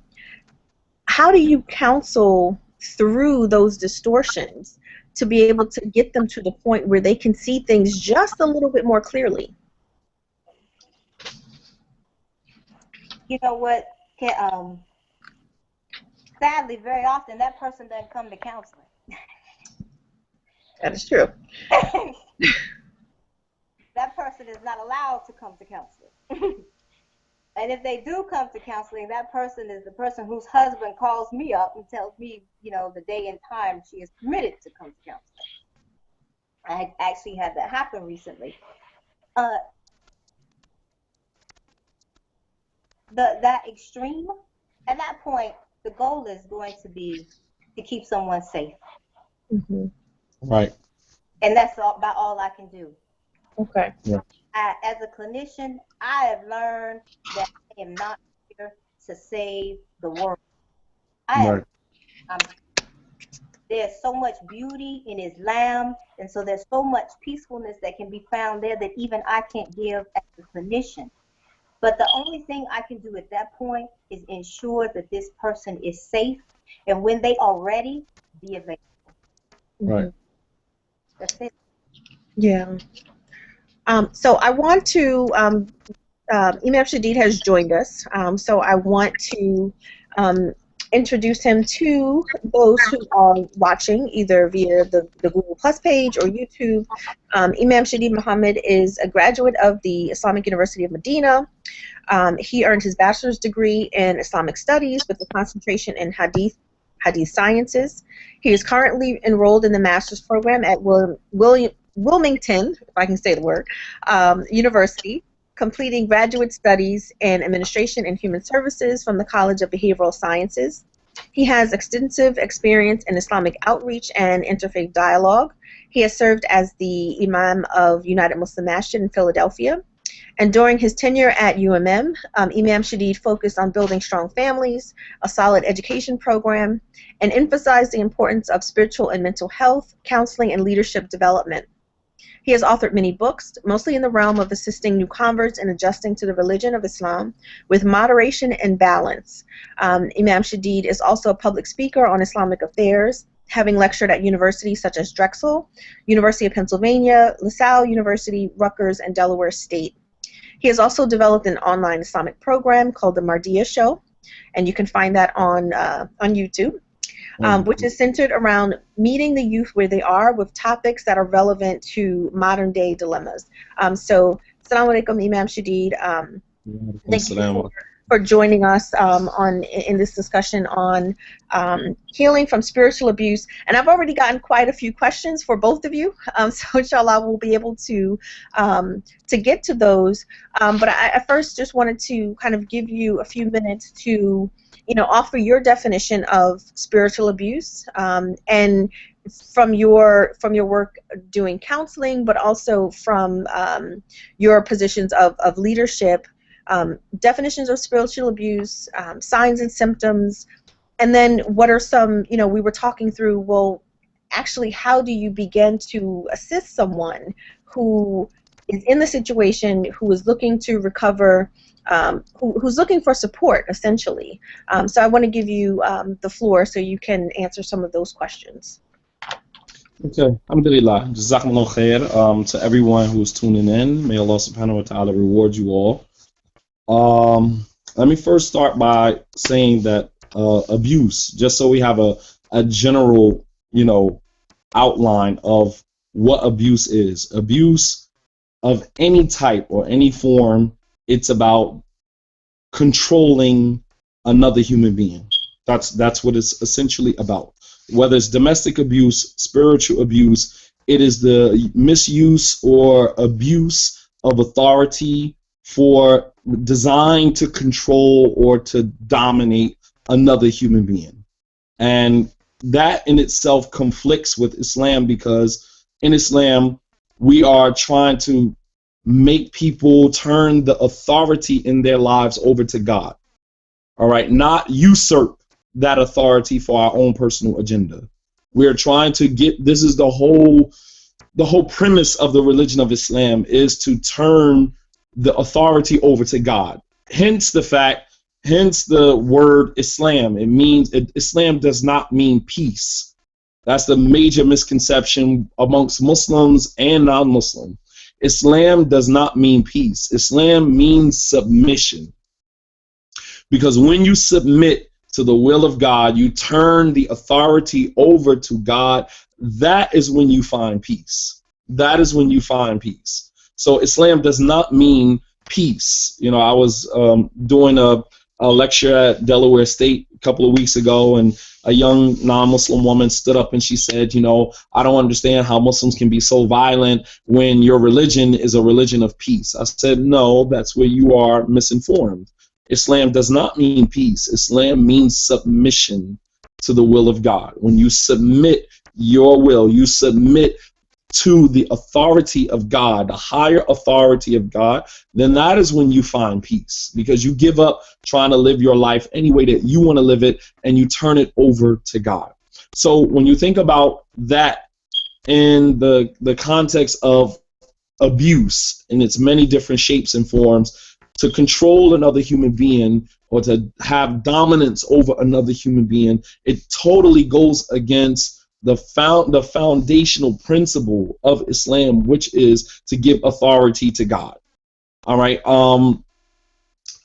how do you counsel through those distortions to be able to get them to the point where they can see things just a little bit more clearly? You know what? Sadly, very often that person doesn't come to counseling. That is true. That person is not allowed to come to counseling. And if they do come to counseling, that person is the person whose husband calls me up and tells me, you know, the day and time she is permitted to come to counseling. I actually had that happen recently. That extreme, at that point, the goal is going to be to keep someone safe. Mm-hmm. Right. And that's about all I can do. Okay. Yeah. as a clinician, I have learned that I am not here to save the world. Right. There's so much beauty in Islam, and so there's so much peacefulness that can be found there that even I can't give as a clinician. But the only thing I can do at that point is ensure that this person is safe, and when they are ready, be available. Right. That's it. Yeah. So I want to, Imam Shadid has joined us, so I want to introduce him to those who are watching, either via the Google Plus page or YouTube. Imam Shadid Muhammad is a graduate of the Islamic University of Medina. He earned his bachelor's degree in Islamic Studies with a concentration in Hadith Sciences. He is currently enrolled in the master's program at Wilmington, if I can say the word, University, completing graduate studies in Administration and Human Services from the College of Behavioral Sciences. He has extensive experience in Islamic outreach and interfaith dialogue. He has served as the Imam of United Muslim Masjid in Philadelphia. And during his tenure at UMM, Imam Shadid focused on building strong families, a solid education program, and emphasized the importance of spiritual and mental health, counseling, and leadership development. He has authored many books, mostly in the realm of assisting new converts in adjusting to the religion of Islam with moderation and balance. Imam Shadid is also a public speaker on Islamic affairs, having lectured at universities such as Drexel, University of Pennsylvania, LaSalle University, Rutgers, and Delaware State. He has also developed an online Islamic program called The Mardia Show, and you can find that on YouTube. Which is centered around meeting the youth where they are with topics that are relevant to modern day dilemmas. So, Assalamu alaikum, Imam Shadid. Thank you for joining us in this discussion on healing from spiritual abuse. And I've already gotten quite a few questions for both of you, so inshallah we'll be able to get to those. But I first just wanted to kind of give you a few minutes to offer your definition of spiritual abuse, and from your work doing counseling, but also from your positions of leadership, definitions of spiritual abuse, signs and symptoms, and then what are some, we were talking through, well, actually, how do you begin to assist someone who is in the situation, who is looking to recover, who's looking for support, essentially. So I want to give you the floor so you can answer some of those questions. Okay, alhamdulillah. Jazakumullah khair to everyone who's tuning in. May Allah subhanahu wa ta'ala reward you all. Let me first start by saying that abuse, just so we have a general, outline of what abuse is. Abuse of any type or any form, it's about controlling another human being. That's what it's essentially about. Whether it's domestic abuse, spiritual abuse, it is the misuse or abuse of authority for designed to control or to dominate another human being. And that in itself conflicts with Islam, because in Islam we are trying to make people turn the authority in their lives over to God. All right, not usurp that authority for our own personal agenda. We're trying to get, this is the whole premise of the religion of Islam, is to turn the authority over to God. Hence the word Islam. It means, Islam does not mean peace. That's the major misconception amongst Muslims and non-Muslims. Islam does not mean peace. Islam means submission. Because when you submit to the will of God, you turn the authority over to God, that is when you find peace. That is when you find peace. So Islam does not mean peace. I was doing a lecture at Delaware State a couple of weeks ago, and a young non-Muslim woman stood up and she said, I don't understand how Muslims can be so violent when your religion is a religion of peace. I said, no, that's where you are misinformed. Islam does not mean peace. Islam means submission to the will of God. When you submit your will, you submit to the authority of God, the higher authority of God, then that is when you find peace, because you give up trying to live your life any way that you want to live it and you turn it over to God. So when you think about that in the context of abuse in its many different shapes and forms, to control another human being or to have dominance over another human being, it totally goes against the foundational principle of Islam, which is to give authority to God. All right.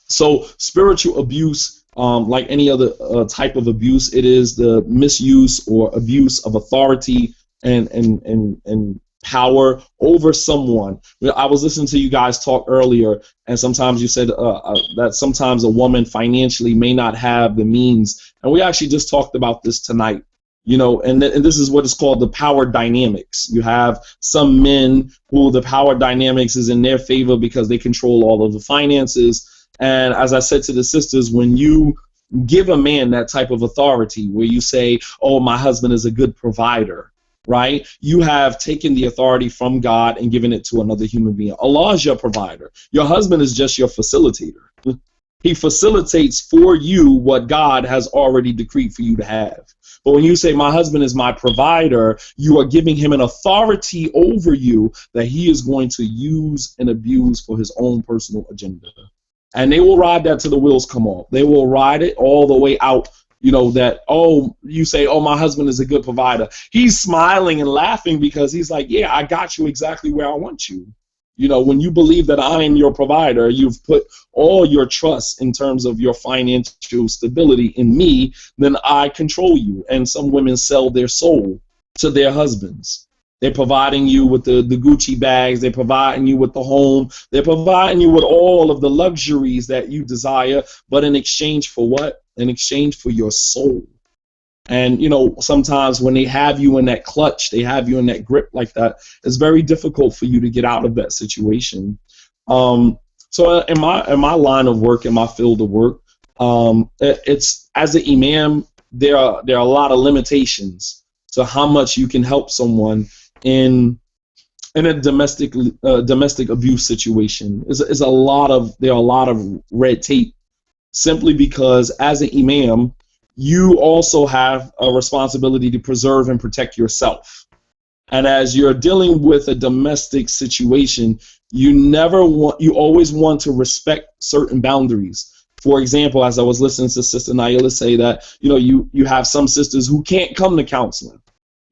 So spiritual abuse, like any other type of abuse, it is the misuse or abuse of authority and power over someone. I was listening to you guys talk earlier, and sometimes you said that sometimes a woman financially may not have the means, and we actually just talked about this tonight. You know, and this is what is called the power dynamics. You have some men who the power dynamics is in their favor because they control all of the finances. And as I said to the sisters, when you give a man that type of authority where you say, oh, my husband is a good provider, right? You have taken the authority from God and given it to another human being. Allah is your provider. Your husband is just your facilitator. He facilitates for you what God has already decreed for you to have. But when you say my husband is my provider, you are giving him an authority over you that he is going to use and abuse for his own personal agenda. And they will ride that till the wheels come off. They will ride it all the way out. You know, that, oh, you say, oh, my husband is a good provider. He's smiling and laughing because he's like, yeah, I got you exactly where I want you. You know, when you believe that I am your provider, you've put all your trust in terms of your financial stability in me, then I control you. And some women sell their soul to their husbands. They're providing you with the Gucci bags. They're providing you with the home. They're providing you with all of the luxuries that you desire. But in exchange for what? In exchange for your soul. And, you know, sometimes when they have you in that clutch, they have you in that grip like that, it's very difficult for you to get out of that situation. So in my line of work, in my field of work, it's as an imam, there are a lot of limitations to how much you can help someone in a domestic abuse situation. There are a lot of red tape, simply because as an imam, you also have a responsibility to preserve and protect yourself. And as you're dealing with a domestic situation, you always want to respect certain boundaries. For example, as I was listening to Sister Naa'ila say that, you know, you have some sisters who can't come to counseling.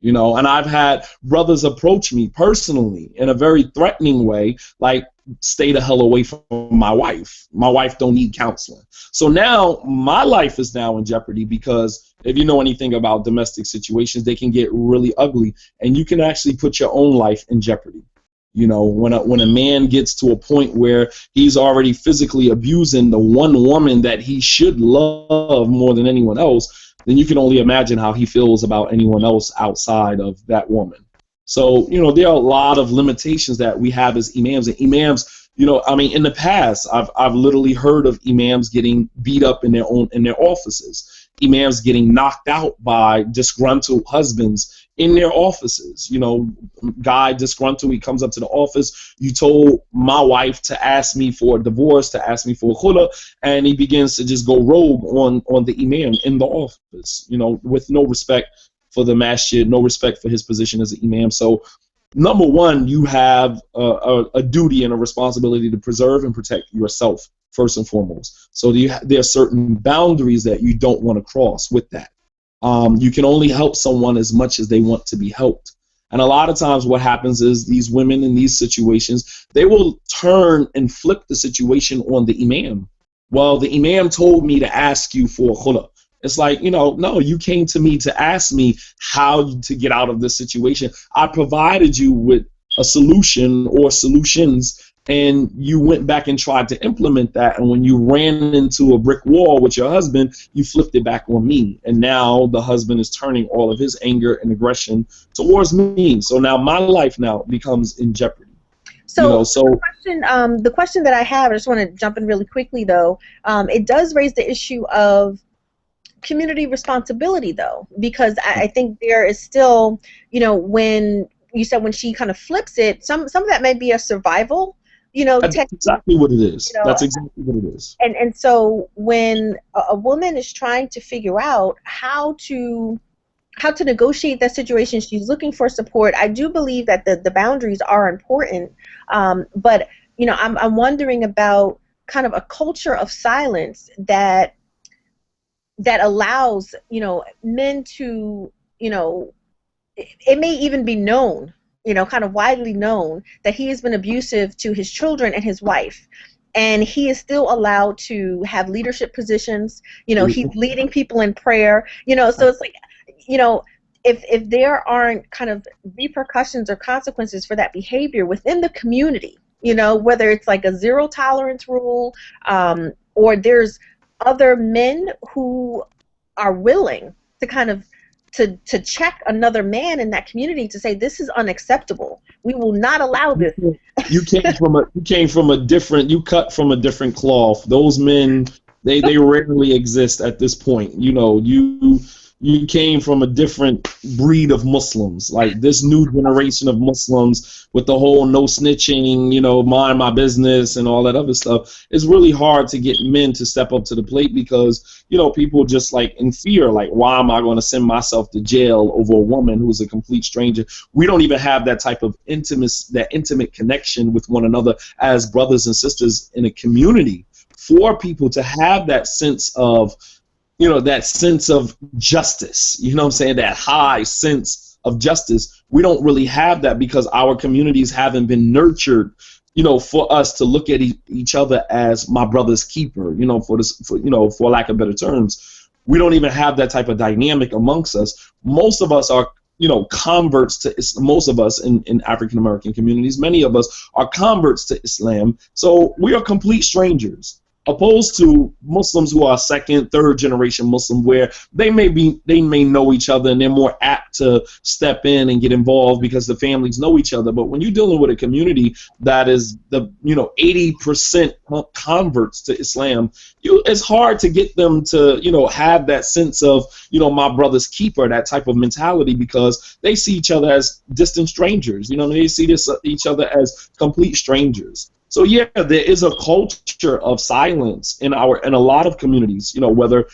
You know, and I've had brothers approach me personally in a very threatening way, like, stay the hell away from my wife. My wife don't need counseling. So now my life is now in jeopardy, because if you know anything about domestic situations, they can get really ugly, and you can actually put your own life in jeopardy. You know, when a man gets to a point where he's already physically abusing the one woman that he should love more than anyone else, then you can only imagine how he feels about anyone else outside of that woman. So, you know, there are a lot of limitations that we have as imams. And imams, you know, I mean, in the past, I've literally heard of imams getting beat up in their offices, imams getting knocked out by disgruntled husbands in their offices. You know, guy disgruntled, he comes up to the office, you told my wife to ask me for a divorce, to ask me for a khula, and he begins to just go rogue on the imam in the office, you know, with no respect for the masjid, no respect for his position as an imam. So number one, you have a duty and a responsibility to preserve and protect yourself first and foremost. So there are certain boundaries that you don't want to cross with that. You can only help someone as much as they want to be helped. And a lot of times what happens is these women in these situations, they will turn and flip the situation on the imam. Well, the imam told me to ask you for khula. It's like, you know, no, you came to me to ask me how to get out of this situation. I provided you with a solution or solutions, and you went back and tried to implement that, and when you ran into a brick wall with your husband, you flipped it back on me, and now the husband is turning all of his anger and aggression towards me. So now my life now becomes in jeopardy. So, you know, the question that I have, I just want to jump in really quickly though, it does raise the issue of community responsibility though, because I think there is still, you know, when you said when she kind of flips it, some of that may be a survival, That's technique, exactly what it is. you know, That's exactly what it is. and so when a woman is trying to figure out how to negotiate that situation, she's looking for support. I do believe that the boundaries are important, but I'm wondering about kind of a culture of silence that allows men to it may even be known, kind of widely known that he has been abusive to his children and his wife. And he is still allowed to have leadership positions. He's leading people in prayer. So it's like, if there aren't kind of repercussions or consequences for that behavior within the community, whether it's like a zero tolerance rule, or there's other men who are willing to kind of to check another man in that community to say, this is unacceptable. We will not allow this. You cut from a different cloth. Those men, they rarely exist at this point. You came from a different breed of Muslims. Like this new generation of Muslims with the whole no snitching, mind my business and all that other stuff. It's really hard to get men to step up to the plate because, people just like in fear, like, why am I going to send myself to jail over a woman who's a complete stranger? We don't even have that type of intimate connection with one another as brothers and sisters in a community. For people to have that sense of justice, what I'm saying, that high sense of justice, we don't really have that because our communities haven't been nurtured, for us to look at each other as my brother's keeper, for lack of better terms. We don't even have that type of dynamic amongst us. Most of us are, converts to most of us in African American communities, many of us are converts to Islam. So we are complete strangers, opposed to Muslims who are second, third generation Muslim, where they may know each other and they're more apt to step in and get involved because the families know each other. But when you're dealing with a community that is 80% converts to Islam, it's hard to get them to have that sense of my brother's keeper, that type of mentality, because they see each other as distant strangers. They see each other as complete strangers. So yeah, there is a culture of silence in a lot of communities, whether,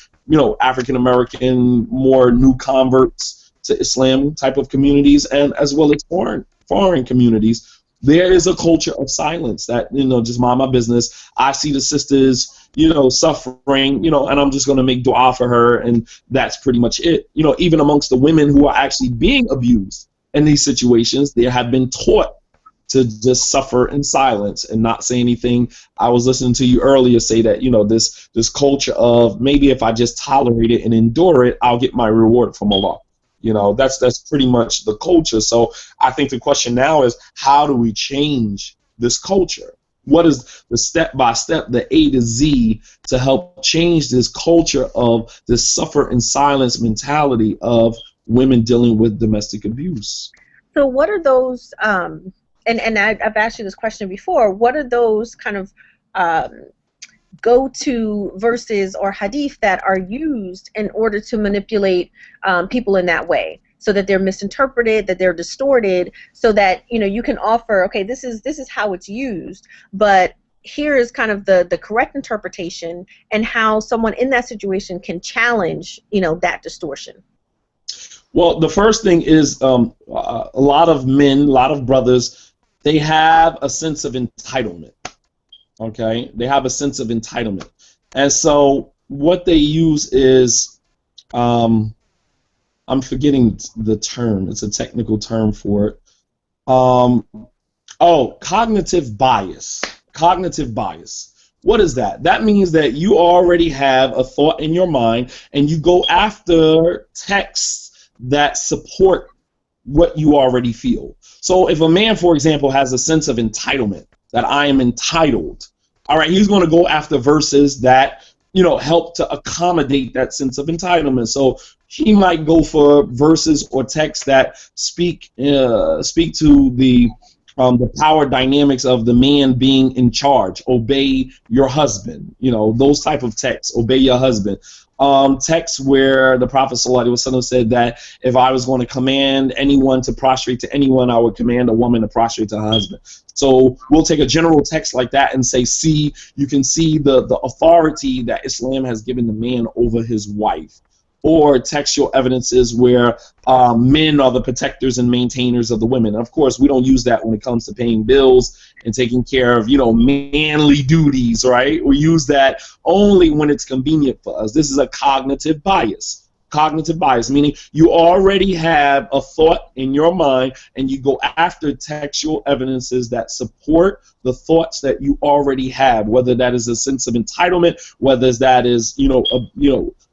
African American, more new converts to Islam type of communities, and as well as foreign communities. There is a culture of silence that, just mind my business. I see the sisters, suffering, and I'm just going to make dua for her, and that's pretty much it. Even amongst the women who are actually being abused in these situations, they have been taught to just suffer in silence and not say anything. I was listening to you earlier say that, this culture of maybe if I just tolerate it and endure it, I'll get my reward from Allah. That's pretty much the culture. So I think the question now is, how do we change this culture? What is the step-by-step, the A to Z, to help change this culture of this suffer in silence mentality of women dealing with domestic abuse? So what are those and I've asked you this question before, what are those kind of go-to verses or hadith that are used in order to manipulate people in that way, so that they're misinterpreted, that they're distorted, so that you can offer, okay, this is how it's used, but here is kind of the correct interpretation, and how someone in that situation can challenge that distortion? Well, the first thing is a lot of men, a lot of brothers, they have a sense of entitlement. Okay, they have a sense of entitlement, and so what they use is, I'm forgetting the term. It's a technical term for it. Cognitive bias. Cognitive bias. What is that? That means that you already have a thought in your mind, and you go after texts that support what you already feel. So if a man, for example, has a sense of entitlement, that I am entitled, all right, he's going to go after verses that, help to accommodate that sense of entitlement. So he might go for verses or texts that speak to the power dynamics of the man being in charge. Obey your husband, those type of texts. Obey your husband. texts where the Prophet ﷺ said that if I was going to command anyone to prostrate to anyone, I would command a woman to prostrate to her husband. So we'll take a general text like that and say, see, you can see the authority that Islam has given the man over his wife. Or textual evidences where men are the protectors and maintainers of the women. Of course, we don't use that when it comes to paying bills and taking care of, manly duties, right? We use that only when it's convenient for us. This is a cognitive bias. Cognitive bias, meaning you already have a thought in your mind and you go after textual evidences that support the thoughts that you already have, whether that is a sense of entitlement, whether that is,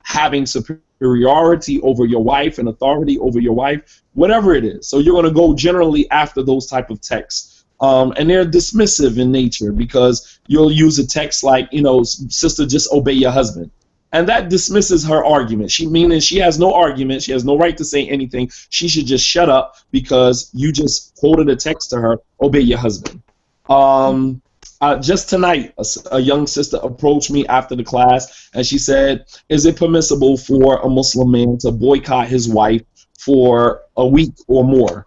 having superiority over your wife and authority over your wife, whatever it is. So you're going to go generally after those type of texts. And they're dismissive in nature because you'll use a text like, sister, just obey your husband. And that dismisses her argument. Meaning she has no argument. She has no right to say anything. She should just shut up because you just quoted a text to her, obey your husband. Just tonight, a young sister approached me after the class and she said, is it permissible for a Muslim man to boycott his wife for a week or more?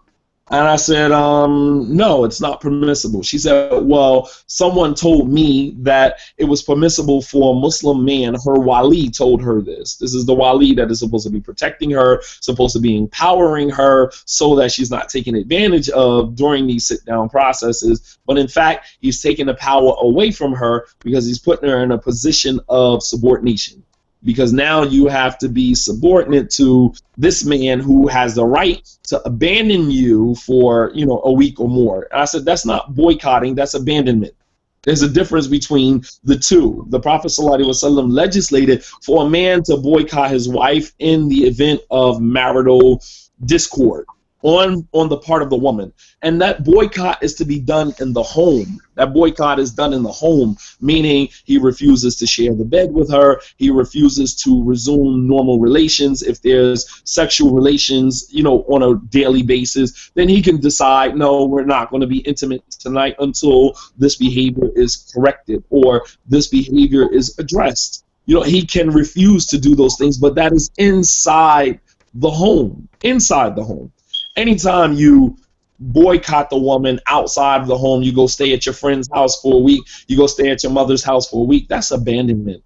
And I said, no, it's not permissible. She said, well, someone told me that it was permissible for a Muslim man. Her wali told her this. This is the wali that is supposed to be protecting her, supposed to be empowering her so that she's not taken advantage of during these sit-down processes. But in fact, he's taking the power away from her because he's putting her in a position of subordination. Because now you have to be subordinate to this man who has the right to abandon you for, a week or more. And I said, that's not boycotting, that's abandonment. There's a difference between the two. The Prophet ﷺ legislated for a man to boycott his wife in the event of marital discord on the part of the woman. And that boycott is to be done in the home. That boycott is done in the home, meaning he refuses to share the bed with her. He refuses to resume normal relations. If there's sexual relations, on a daily basis, then he can decide, no, we're not going to be intimate tonight until this behavior is corrected or this behavior is addressed. He can refuse to do those things, but that is inside the home, inside the home. Anytime you boycott the woman outside of the home, you go stay at your friend's house for a week, you go stay at your mother's house for a week, that's abandonment.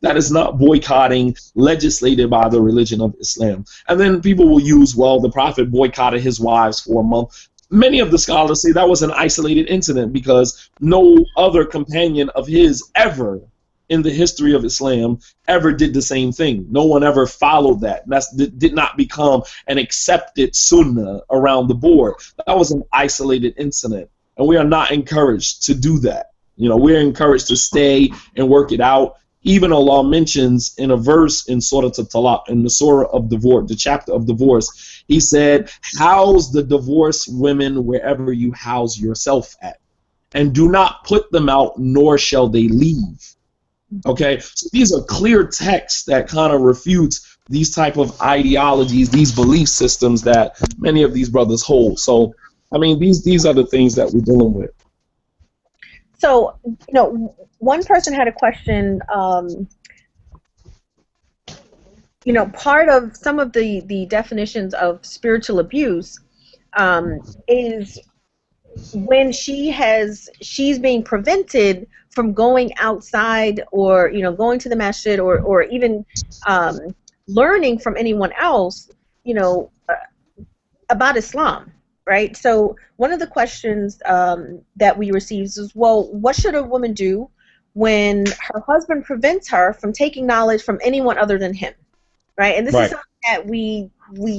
That is not boycotting legislated by the religion of Islam. And then people will use, well, the Prophet boycotted his wives for a month. Many of the scholars say that was an isolated incident because no other companion of his ever in the history of Islam ever did the same thing. No one ever followed that. That did not become an accepted sunnah around the board. That was an isolated incident. And we are not encouraged to do that. We're encouraged to stay and work it out. Even Allah mentions in a verse in Surah At-Talaq, in the Surah of Divorce, the chapter of divorce, he said, house the divorced women wherever you house yourself at, and do not put them out, nor shall they leave. Okay, so these are clear texts that kind of refutes these type of ideologies, these belief systems that many of these brothers hold. So, I mean, these are the things that we're dealing with. So, one person had a question. Part of some of the definitions of spiritual abuse is when she's being prevented from going outside or going to the masjid or even learning from anyone else about Islam, right? So one of the questions that we received is, well, what should a woman do when her husband prevents her from taking knowledge from anyone other than him, right? And this is something that we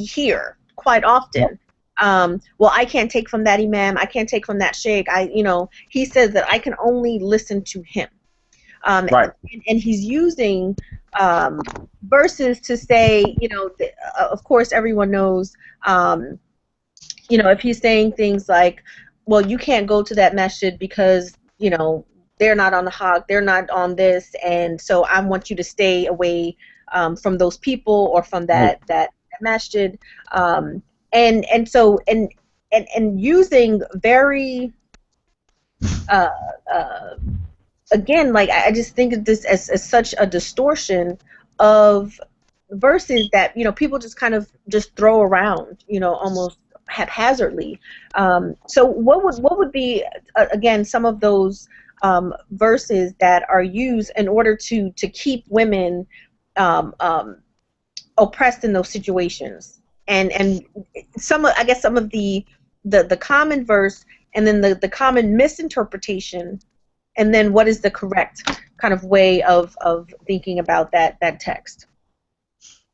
hear quite often. Well, I can't take from that Imam. I can't take from that Sheikh. He says that I can only listen to him. And he's using verses to say, of course, everyone knows, if he's saying things like, well, you can't go to that masjid because, they're not on the haq, they're not on this, and so I want you to stay away from those people or from that masjid. And so using very again, like, I just think of this as such a distortion of verses that, you know, people just kind of just throw around, you know, almost haphazardly. So what would be again some of those verses that are used in order to keep women oppressed in those situations, and some I guess some of the common verse, and then the common misinterpretation, and then what is the correct kind of way of thinking about that text?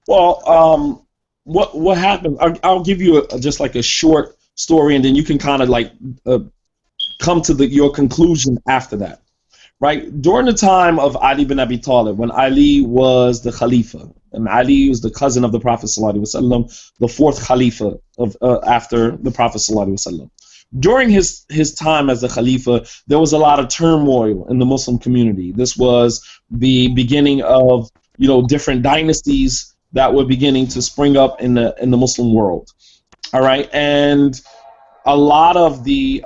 Well, what happened? I'll give you just like a short story, and then you can kind of like come to your conclusion after that. Right? During the time of Ali bin Abi Talib, when Ali was the Khalifa, and Ali was the cousin of the Prophet ﷺ, the fourth Khalifa of after the Prophet ﷺ. During his time as the Khalifa, there was a lot of turmoil in the Muslim community. This was the beginning of, you know, different dynasties that were beginning to spring up in the Muslim world. All right, and a lot of these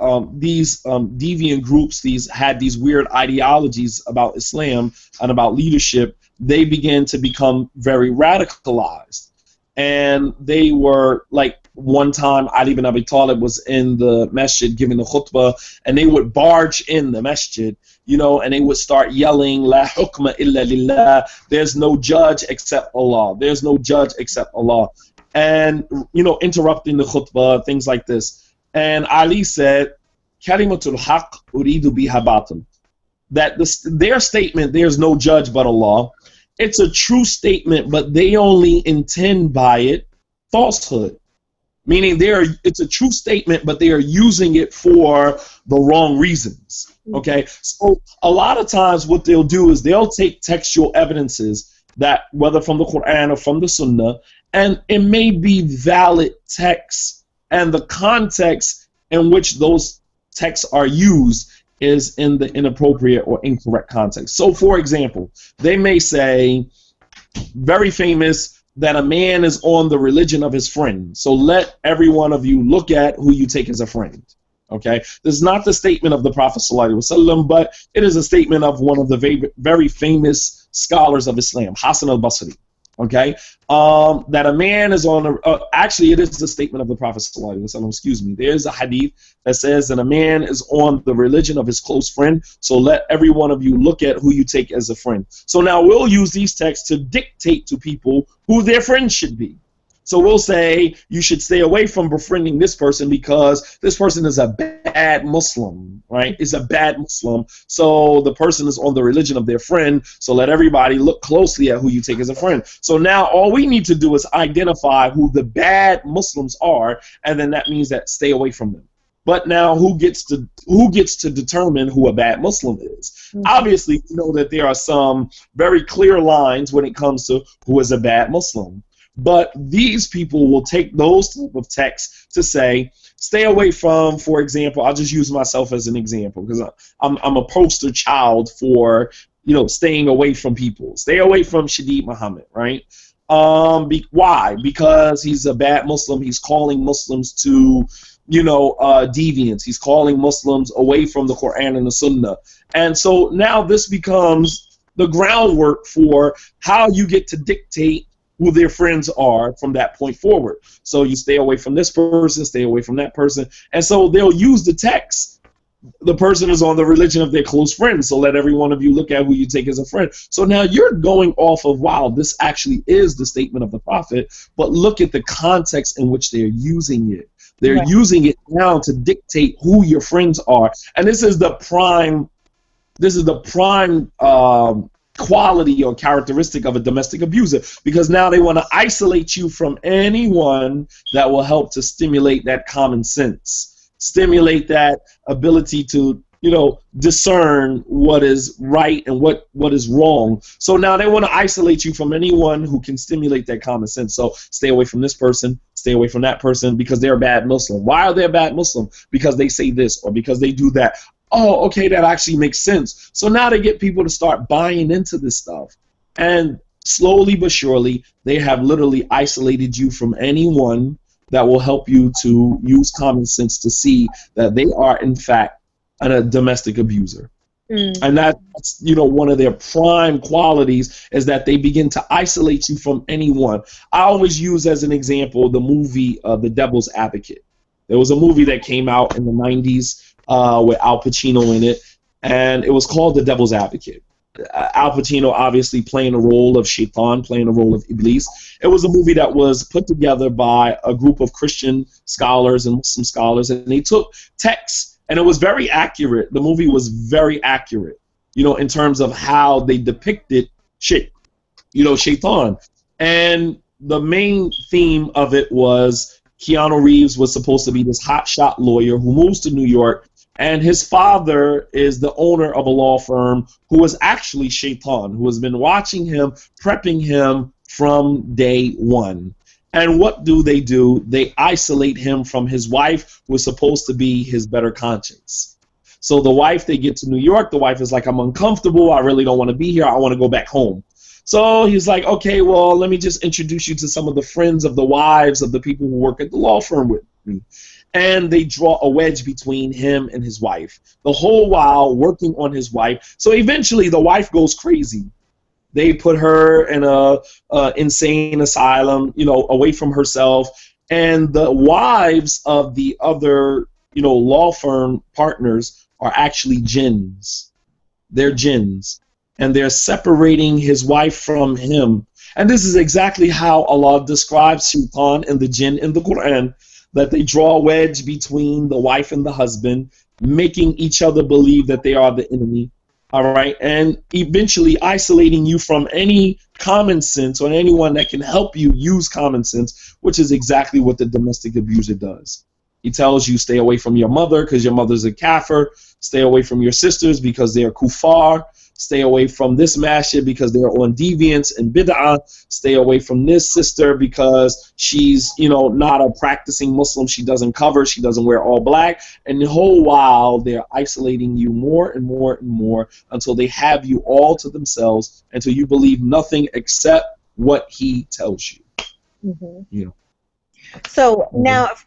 deviant groups, had these weird ideologies about Islam and about leadership. They began to become very radicalized, and they were like, one time Ali bin Abi Talib was in the masjid giving the khutbah, and they would barge in the masjid, you know, and they would start yelling, "La hukma illa lillah," there's no judge except Allah, there's no judge except Allah, and, you know, interrupting the khutbah, things like this. And Ali said, "Kalimatul haqq uridu biha batil," that their statement, "There's no judge but Allah," it's a true statement, but they only intend by it falsehood. Meaning it's a true statement, but they are using it for the wrong reasons. Okay, so a lot of times what they'll do is they'll take textual evidences, that whether from the Quran or from the Sunnah, and it may be valid texts, and the context in which those texts are used is in the inappropriate or incorrect context. So, for example, they may say, very famous, that a man is on the religion of his friend. So let every one of you look at who you take as a friend. Okay, this is not the statement of the Prophet ﷺ, but it is a statement of one of the very famous scholars of Islam, Hassan al-Basri. Okay, that a man is on actually it is the statement of the Prophet ﷺ, excuse me. There's a hadith that says that a man is on the religion of his close friend, so let every one of you look at who you take as a friend. So now we'll use these texts to dictate to people who their friends should be. So we'll say, you should stay away from befriending this person because this person is a bad Muslim, right? Is a bad Muslim. So the person is on the religion of their friend. So let everybody look closely at who you take as a friend. So now all we need to do is identify who the bad Muslims are, and then that means that stay away from them. But now who gets to determine who a bad Muslim is? Mm-hmm. Obviously, we know that there are some very clear lines when it comes to who is a bad Muslim. But these people will take those type of texts to say, stay away from, for example, I'll just use myself as an example because I'm a poster child for, you know, staying away from people. Stay away from Shadid Muhammad, right? Why? Because he's a bad Muslim. He's calling Muslims to, you know, deviance. He's calling Muslims away from the Quran and the Sunnah. And so now this becomes the groundwork for how you get to dictate who their friends are from that point forward. So you stay away from this person, stay away from that person. And so they'll use the text. The person is on the religion of their close friends, so let every one of you look at who you take as a friend. So now you're going off of, wow, this actually is the statement of the Prophet, but look at the context in which they're using it. They're right. Using it now to dictate who your friends are. And this is the prime quality or characteristic of a domestic abuser, because now they want to isolate you from anyone that will help to stimulate that common sense, stimulate that ability to, you know, discern what is right and what is wrong. So now they want to isolate you from anyone who can stimulate that common sense. So stay away from this person, stay away from that person because they're a bad Muslim. Why are they a bad Muslim? Because they say this or because they do that. Oh, okay, that actually makes sense. So now they get people to start buying into this stuff. And slowly but surely, they have literally isolated you from anyone that will help you to use common sense to see that they are, in fact, a domestic abuser. And that's, one of their prime qualities is that they begin to isolate you from anyone. I always use as an example the movie The Devil's Advocate. There was a movie that came out in the 90s with Al Pacino in it, and it was called The Devil's Advocate. Al Pacino obviously playing the role of Shaitan, playing the role of Iblis. It was a movie that was put together by a group of Christian scholars and Muslim scholars, and they took texts. And it was very accurate. The movie was very accurate, in terms of how they depicted Shaitan. And the main theme of it was Keanu Reeves was supposed to be this hotshot lawyer who moves to New York, and his father is the owner of a law firm who was actually Shaitan, who has been watching him, prepping him from day one. And what do? They isolate him from his wife, who is supposed to be his better conscience. So the wife, they get to New York, the wife is like, I'm uncomfortable, I really don't want to be here, I want to go back home. So he's like, okay, well, let me just introduce you to some of the friends of the wives of the people who work at the law firm with me. And they draw a wedge between him and his wife, the whole while working on his wife. So eventually the wife goes crazy. They put her in a insane asylum, away from herself. And the wives of the other, law firm partners are actually jinns. They're jinns. And they're separating his wife from him. And this is exactly how Allah describes Shaitan and the jinn in the Quran, that they draw a wedge between the wife and the husband, making each other believe that they are the enemy. All right, and eventually isolating you from any common sense or anyone that can help you use common sense, which is exactly what the domestic abuser does. He tells you stay away from your mother because your mother's a kafir, stay away from your sisters because they are kuffar, stay away from this masjid because they're on deviance and bid'ah, stay away from this sister because she's, not a practicing Muslim, she doesn't cover, she doesn't wear all black, and the whole while they're isolating you more and more and more until they have you all to themselves, until you believe nothing except what he tells you. So now if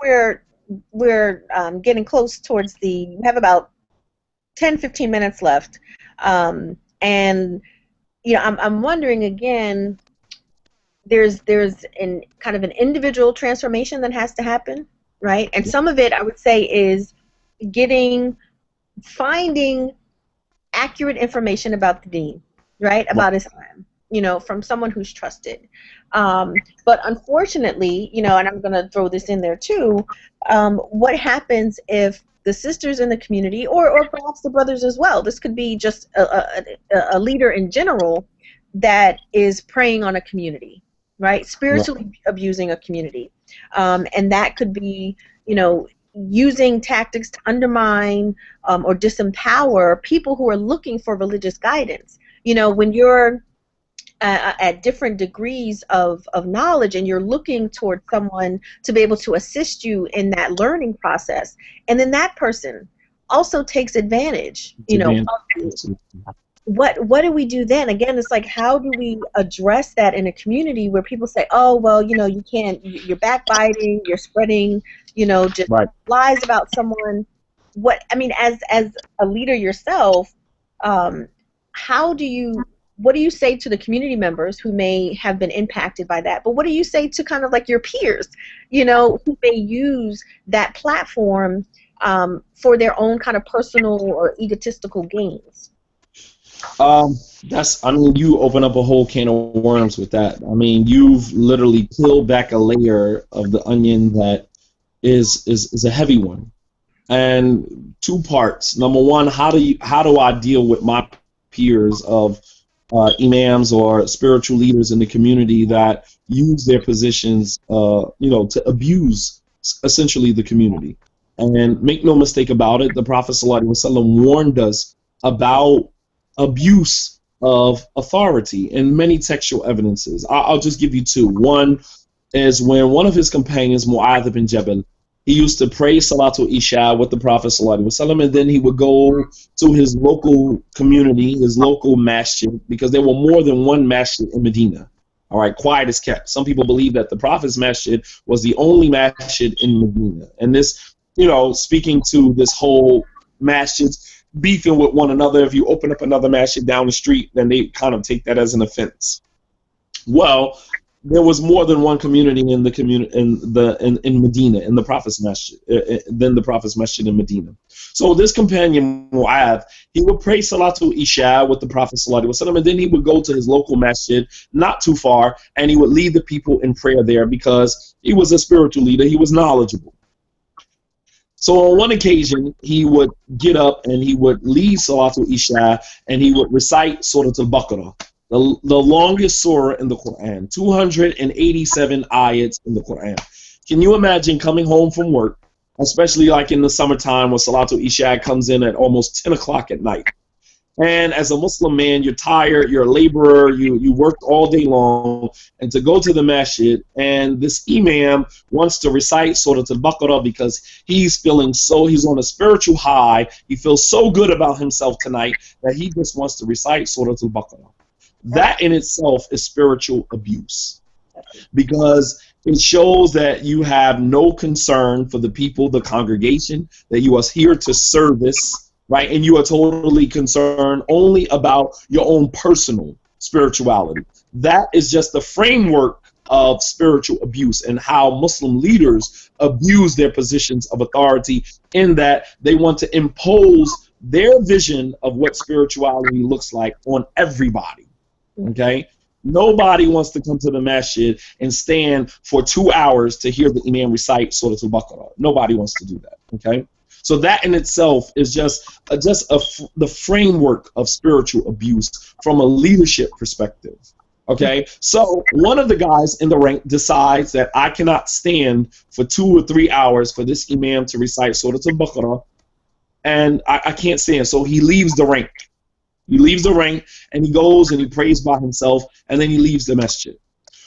we're getting close towards we have about 10-15 minutes left. And I'm wondering again, there's an kind of an individual transformation that has to happen, right? And some of it I would say is finding accurate information about the deen, right? About Islam, from someone who's trusted. But unfortunately, and I'm going to throw this in there too, what happens if the sisters in the community, or perhaps the brothers as well, this could be just a leader in general that is preying on a community, right? Spiritually abusing a community. And that could be, using tactics to undermine or disempower people who are looking for religious guidance. When you're at different degrees of knowledge and you're looking toward someone to be able to assist you in that learning process, and then that person also takes advantage, of you. What do we do then? Again, it's like, how do we address that in a community where people say, oh, well, you can't, you're backbiting, you're spreading, just lies about someone. As a leader yourself, what do you say to the community members who may have been impacted by that? But what do you say to kind of like your peers, who may use that platform for their own kind of personal or egotistical gains? You open up a whole can of worms with that. You've literally peeled back a layer of the onion that is a heavy one. And two parts. Number one, how do I deal with my peers of imams or spiritual leaders in the community that use their positions, to abuse essentially the community? And make no mistake about it, the Prophet ﷺ warned us about abuse of authority in many textual evidences. I'll just give you two. One is when one of his companions, Mu'adh ibn Jabal, he used to pray Salatul Isha with the Prophet ﷺ, and then he would go to his local community, his local masjid, because there were more than one masjid in Medina. All right, quiet is kept. Some people believe that the Prophet's masjid was the only masjid in Medina. And this, speaking to this whole masjid, beefing with one another. If you open up another masjid down the street, then they kind of take that as an offense. Well, there was more than one community in the in Medina, in the Prophet's masjid, than the Prophet's masjid in Medina. So this companion Mu'adh, he would pray Salatul Isha with the Prophet Sallallahu Alaihi Wasallam, and then he would go to his local masjid, not too far, and he would lead the people in prayer there because he was a spiritual leader. He was knowledgeable. So on one occasion, he would get up and he would lead Salatul Isha, and he would recite Surah Al-Baqarah, the longest surah in the Quran, 287 ayats in the Quran. Can you imagine coming home from work, especially like in the summertime when Salatul Isha comes in at almost 10 o'clock at night? And as a Muslim man, you're tired, you're a laborer, you worked all day long, and to go to the masjid, and this Imam wants to recite Surah Al-Baqarah because he's on a spiritual high, he feels so good about himself tonight that he just wants to recite Surah Al-Baqarah. That in itself is spiritual abuse, because it shows that you have no concern for the people, the congregation, that you are here to service, right? And you are totally concerned only about your own personal spirituality. That is just the framework of spiritual abuse and how Muslim leaders abuse their positions of authority, in that they want to impose their vision of what spirituality looks like on everybody. Okay, nobody wants to come to the masjid and stand for 2 hours to hear the Imam recite Surah Al-Baqarah. Nobody wants to do that. Okay, so that in itself is just the framework of spiritual abuse from a leadership perspective. Okay, so one of the guys in the rank decides that I cannot stand for 2 or 3 hours for this Imam to recite Surah Al-Baqarah, and I can't stand, so he leaves the rank. He leaves the rank and he goes and he prays by himself, and then he leaves the masjid.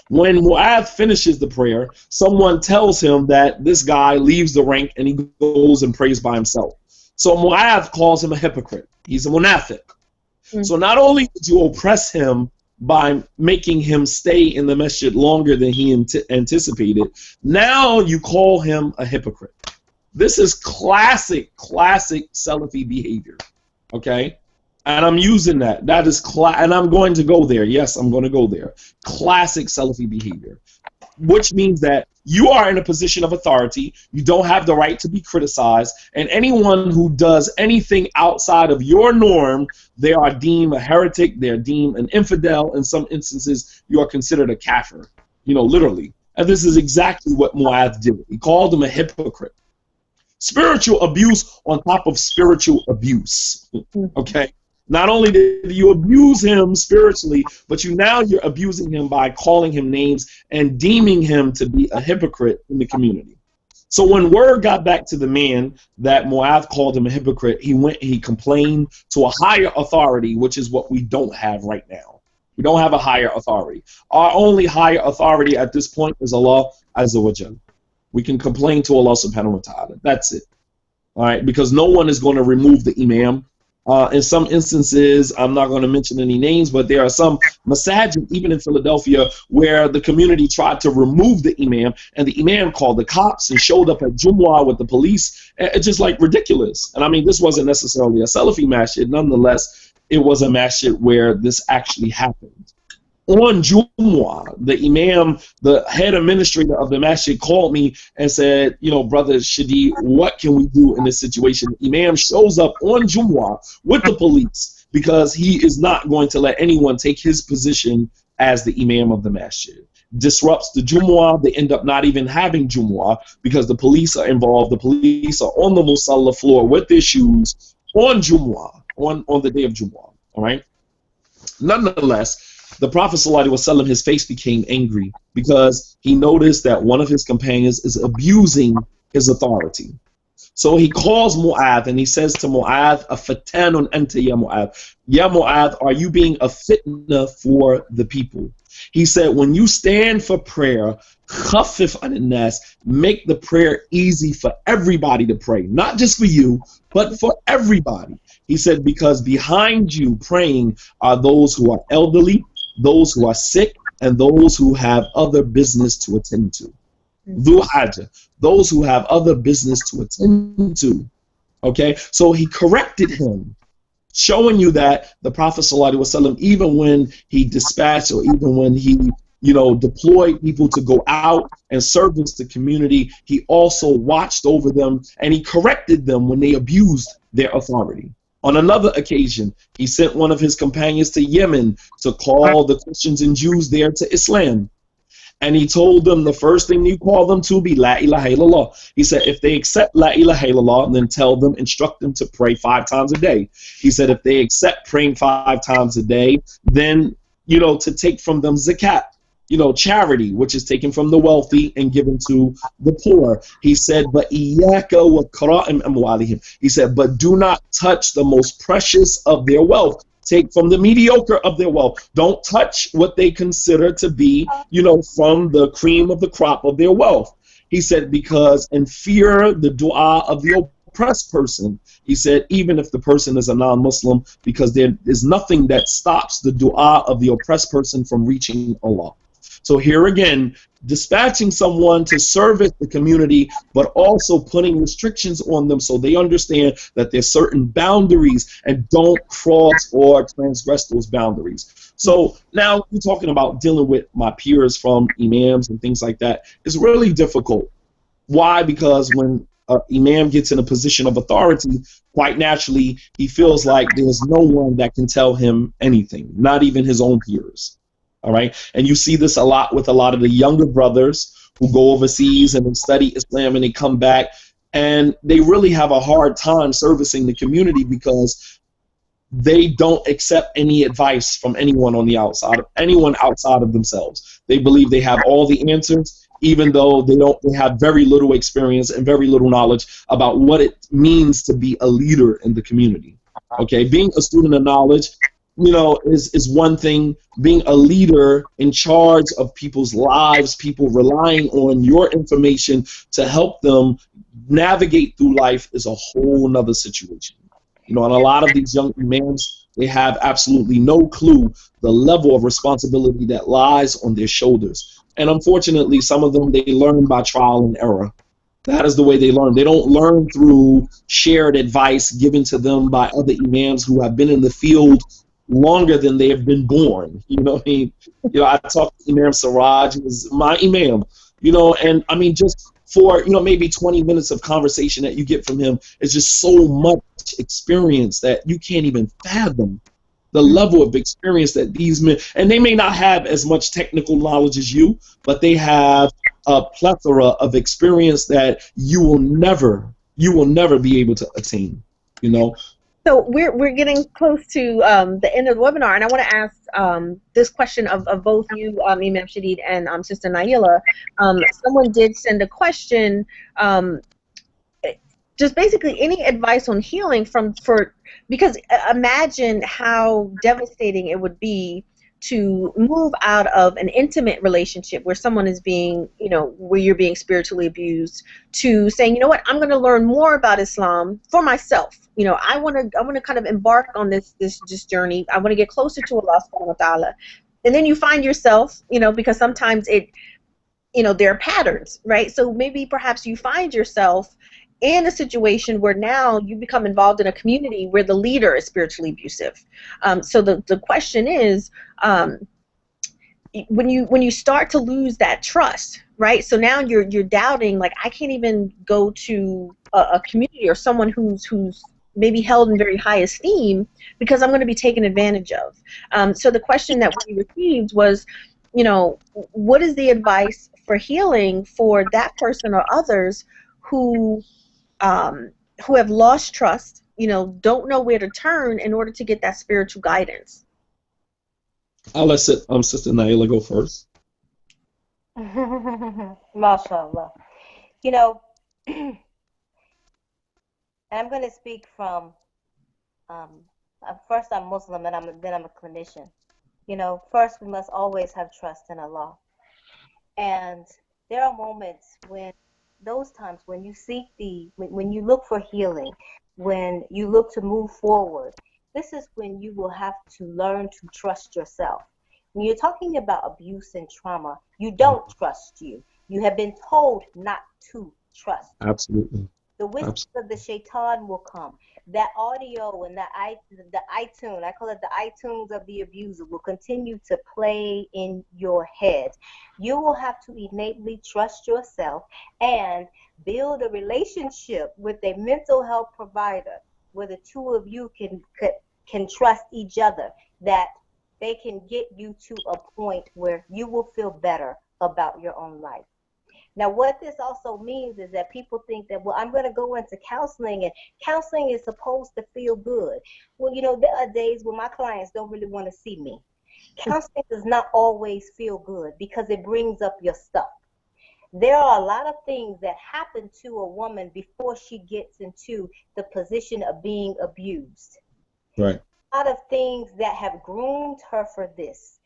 When Mu'adh finishes the prayer, someone tells him that this guy leaves the rank and he goes and prays by himself. So Mu'adh calls him a hypocrite. He's a munafiq. So not only did you oppress him by making him stay in the masjid longer than he anticipated, now you call him a hypocrite. This is classic Salafi behavior. Okay? And I'm using that. That is and I'm going to go there. Yes, I'm going to go there. Classic Salafi behavior, which means that you are in a position of authority. You don't have the right to be criticized, and anyone who does anything outside of your norm, they are deemed a heretic. They're deemed an infidel. In some instances, you are considered a kafir. Literally. And this is exactly what Mu'adh did. He called him a hypocrite. Spiritual abuse on top of spiritual abuse. Okay. Not only did you abuse him spiritually, but you're abusing him by calling him names and deeming him to be a hypocrite in the community. So when word got back to the man that Mu'adh called him a hypocrite, he complained to a higher authority, which is what we don't have right now. We don't have a higher authority. Our only higher authority at this point is Allah Azza wa Jal. We can complain to Allah subhanahu wa ta'ala. That's it. All right, because no one is going to remove the Imam. In some instances, I'm not going to mention any names, but there are some masajid, even in Philadelphia, where the community tried to remove the Imam, and the Imam called the cops and showed up at Jumu'ah with the police. It's just like ridiculous. And I mean, this wasn't necessarily a Salafi masjid. Nonetheless, it was a masjid where this actually happened. On Jumu'ah, the Imam, the head administrator of the masjid, called me and said, Brother Shadi, what can we do in this situation? The Imam shows up on Jumu'ah with the police because he is not going to let anyone take his position as the Imam of the masjid. Disrupts the Jumu'ah. They end up not even having Jumu'ah because the police are involved. The police are on the Musalla floor with their shoes on Jumu'ah, on the day of Jumu'ah. All right? Nonetheless, the Prophet ﷺ, his face became angry because he noticed that one of his companions is abusing his authority. So he calls Mu'adh and he says to Mu'adh, "Afatanun anta ya Mu'adh? Ya Mu'adh, are you being a fitna for the people?" He said, when you stand for prayer, khaffif anin nas, make the prayer easy for everybody to pray, not just for you, but for everybody. He said, because behind you praying are those who are elderly, those who are sick, and those who have other business to attend to. Dhu haja, those who have other business to attend to. Okay, so he corrected him, showing you that the Prophet ﷺ, even when he dispatched or even when he, deployed people to go out and service the community, he also watched over them and he corrected them when they abused their authority. On another occasion, he sent one of his companions to Yemen to call the Christians and Jews there to Islam. And he told them the first thing you call them to be La ilaha illallah. He said, if they accept La ilaha illallah, then tell them, instruct them to pray 5 times a day. He said, if they accept praying 5 times a day, then, to take from them zakat, charity, which is taken from the wealthy and given to the poor. He said, but iyaka wa qara'im amwalihim. He said, but do not touch the most precious of their wealth. Take from the mediocre of their wealth. Don't touch what they consider to be, from the cream of the crop of their wealth. He said, because and fear the dua of the oppressed person. He said, even if the person is a non-Muslim, because there is nothing that stops the dua of the oppressed person from reaching Allah. So here again, dispatching someone to service the community, but also putting restrictions on them so they understand that there's certain boundaries and don't cross or transgress those boundaries. So now you're talking about dealing with my peers from imams and things like that. It's really difficult. Why? Because when an imam gets in a position of authority, quite naturally, he feels like there's no one that can tell him anything, not even his own peers. All right, and you see this a lot with a lot of the younger brothers who go overseas and study Islam and they come back and they really have a hard time servicing the community because they don't accept any advice from anyone on the outside, anyone outside of themselves. They believe they have all the answers, even though they have very little experience and very little knowledge about what it means to be a leader in the community. Okay, being a student of knowledge, is one thing. Being a leader in charge of people's lives, people relying on your information to help them navigate through life is a whole nother situation. And a lot of these young imams, they have absolutely no clue the level of responsibility that lies on their shoulders. And unfortunately, some of them, they learn by trial and error. That is the way they learn. They don't learn through shared advice given to them by other imams who have been in the field longer than they have been born. I talked to Imam Siraj, he was my imam, and I mean, just for, maybe 20 minutes of conversation that you get from him, is just so much experience that you can't even fathom the level of experience that these men, and they may not have as much technical knowledge as you, but they have a plethora of experience that you will never be able to attain, So we're getting close to the end of the webinar, and I want to ask this question of both you, Imam Shadid, and Sister Naa'ila. Someone did send a question, just basically any advice on healing because imagine how devastating it would be to move out of an intimate relationship where someone is being, where you're being spiritually abused, to saying, you know what, I'm going to learn more about Islam for myself. I want to kind of embark on this journey. I want to get closer to Allah subhanahu wa ta'ala. And then you find yourself, because sometimes there are patterns, right? So maybe perhaps you find yourself in a situation where now you become involved in a community where the leader is spiritually abusive. So the question is, when you start to lose that trust, right? So now you're doubting, like, I can't even go to a community or someone who's maybe held in very high esteem because I'm going to be taken advantage of. So the question that we received was, what is the advice for healing for that person or others who have lost trust, don't know where to turn in order to get that spiritual guidance? I'll let Sister Naa'ila go first. MashaAllah. I'm going to speak from, first I'm Muslim and then I'm a clinician. First we must always have trust in Allah. And there are moments those times when you seek when you look for healing, when you look to move forward, this is when you will have to learn to trust yourself. When you're talking about abuse and trauma, you don't trust you. You have been told not to trust. Absolutely. The whispers of the shaitan will come. That audio and the iTunes, I call it the iTunes of the abuser, will continue to play in your head. You will have to innately trust yourself and build a relationship with a mental health provider where the two of you can trust each other, that they can get you to a point where you will feel better about your own life. Now, what this also means is that people think that, well, I'm going to go into counseling, and counseling is supposed to feel good. Well, you know, there are days when my clients don't really want to see me. Counseling does not always feel good because it brings up your stuff. There are a lot of things that happen to a woman before she gets into the position of being abused. Right. A lot of things that have groomed her for this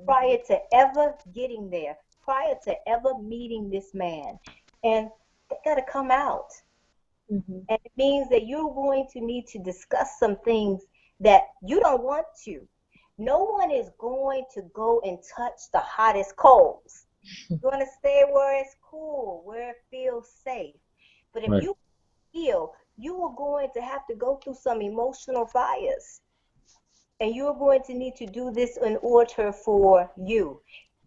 prior to ever getting there, prior to ever meeting this man. And they got to come out. And it means that you're going to need to discuss some things that you don't want to. No one is going to go and touch the hottest coals. You're going to stay where it's cool, where it feels safe. But if you feel, you are going to have to go through some emotional fires. And you're going to need to do this in order for you.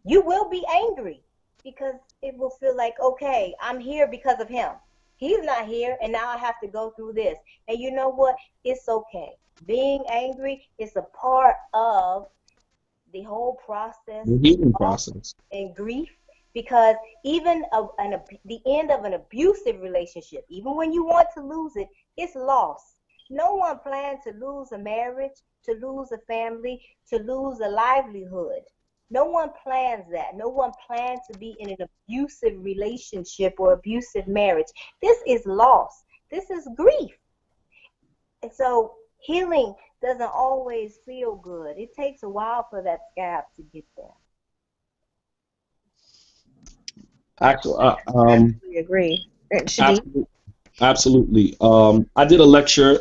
You will be angry because it will feel like, okay, I'm here because of him. He's not here, and now I have to go through this. And you know what? It's okay. Being angry is a part of the whole process. The healing process. And grief, because even the end of an abusive relationship, even when you want to lose it, it's loss. No one planned to lose a marriage, to lose a family, to lose a livelihood. No one plans that. No one plans to be in an abusive relationship or abusive marriage. This is loss. This is grief. And so healing doesn't always feel good. It takes a while for that scab to get there. Actually, I agree. absolutely. I did a lecture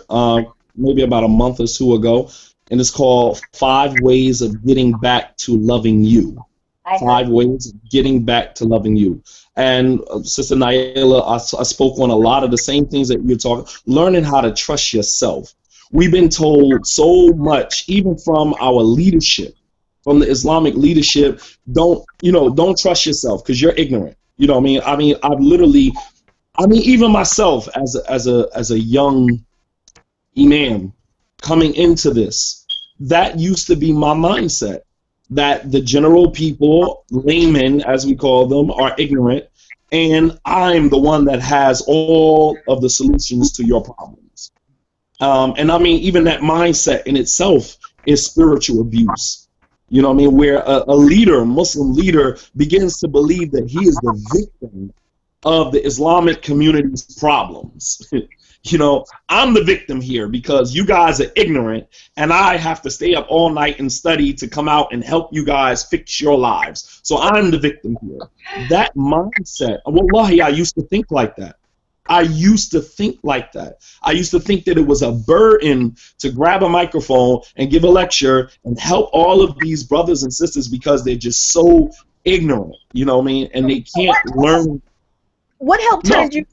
maybe about a month or two ago, and it's called 5 Ways of Getting Back to Loving You. 5 Ways of Getting Back to Loving You. And Sister Naa'ila, I spoke on a lot of the same things that you're talking, learning how to trust yourself. We've been told so much, even from our leadership, from the Islamic leadership, don't trust yourself because you're ignorant. You know what I mean? I've even myself as a young Imam coming into this, that used to be my mindset, that the general people, laymen as we call them, are ignorant, and I'm the one that has all of the solutions to your problems. And I mean, even that mindset in itself is spiritual abuse. You know what I mean? Where a leader, a Muslim leader, begins to believe that he is the victim of the Islamic community's problems. You know, I'm the victim here because you guys are ignorant, and I have to stay up all night and study to come out and help you guys fix your lives. So I'm the victim here. That mindset, wallahi, I used to think like that. I used to think that it was a burden to grab a microphone and give a lecture and help all of these brothers and sisters because they're just so ignorant, you know what I mean? And they can't learn. What helped you?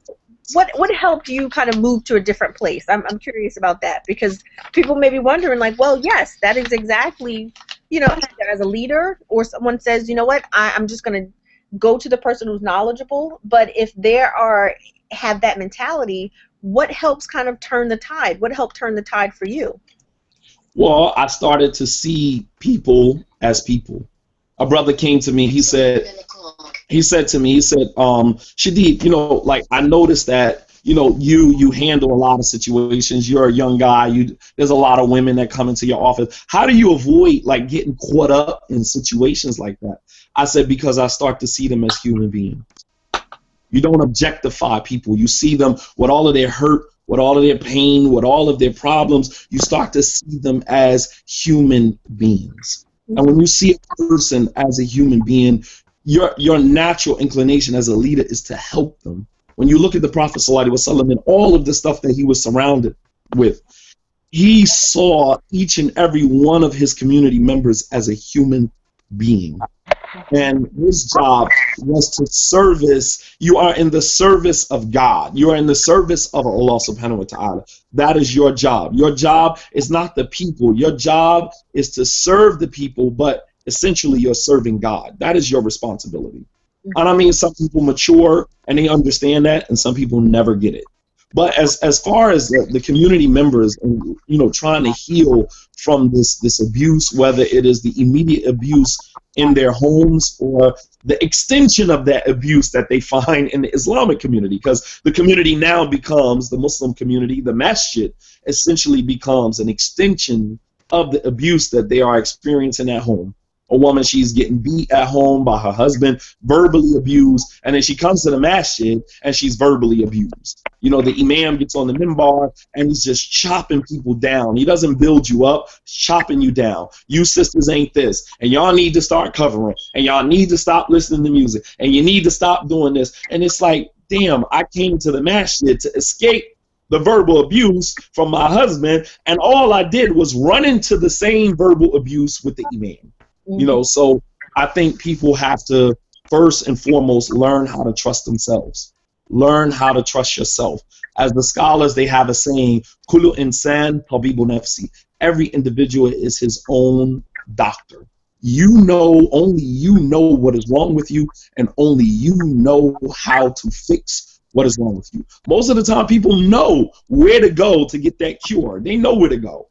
What helped you kind of move to a different place? I'm curious about that, because people may be wondering, like, well, yes, that is exactly, you know, as a leader, or someone says, you know what, I'm just going to go to the person who's knowledgeable. But if have that mentality, what helps kind of turn the tide? What helped turn the tide for you? Well, I started to see people as people. A brother came to me. He said to me, Shadeed, you know, like, I noticed that, you know, you handle a lot of situations. You're a young guy. There's a lot of women that come into your office. How do you avoid, like, getting caught up in situations like that? I said, because I start to see them as human beings. You don't objectify people. You see them with all of their hurt, with all of their pain, with all of their problems. You start to see them as human beings. And when you see a person as a human being, your natural inclination as a leader is to help them. When you look at the Prophet ﷺ and all of the stuff that he was surrounded with, he saw each and every one of his community members as a human being. And his job was to service. You are in the service of God. You are in the service of Allah subhanahu wa ta'ala. That is your job. Your job is not the people. Your job is to serve the people, but essentially you're serving God. That is your responsibility. And I mean, some people mature and they understand that, and some people never get it. But as far as the community members and, you know, trying to heal from this abuse, whether it is the immediate abuse in their homes or the extension of that abuse that they find in the Islamic community, because the community now becomes, the Muslim community, the masjid essentially becomes an extension of the abuse that they are experiencing at home. A woman, she's getting beat at home by her husband, verbally abused, and then she comes to the masjid and she's verbally abused. You know, the imam gets on the minbar and he's just chopping people down. He doesn't build you up, he's chopping you down. You sisters ain't this, and y'all need to start covering, and y'all need to stop listening to music, and you need to stop doing this. And it's like, damn, I came to the masjid to escape the verbal abuse from my husband, and all I did was run into the same verbal abuse with the imam. You know, so I think people have to first and foremost learn how to trust themselves. Learn how to trust yourself. As the scholars, they have a saying, "Kullu insan tabibu nafsi." Every individual is his own doctor. You know, only you know what is wrong with you, and only you know how to fix what is wrong with you. Most of the time, people know where to go to get that cure. They know where to go.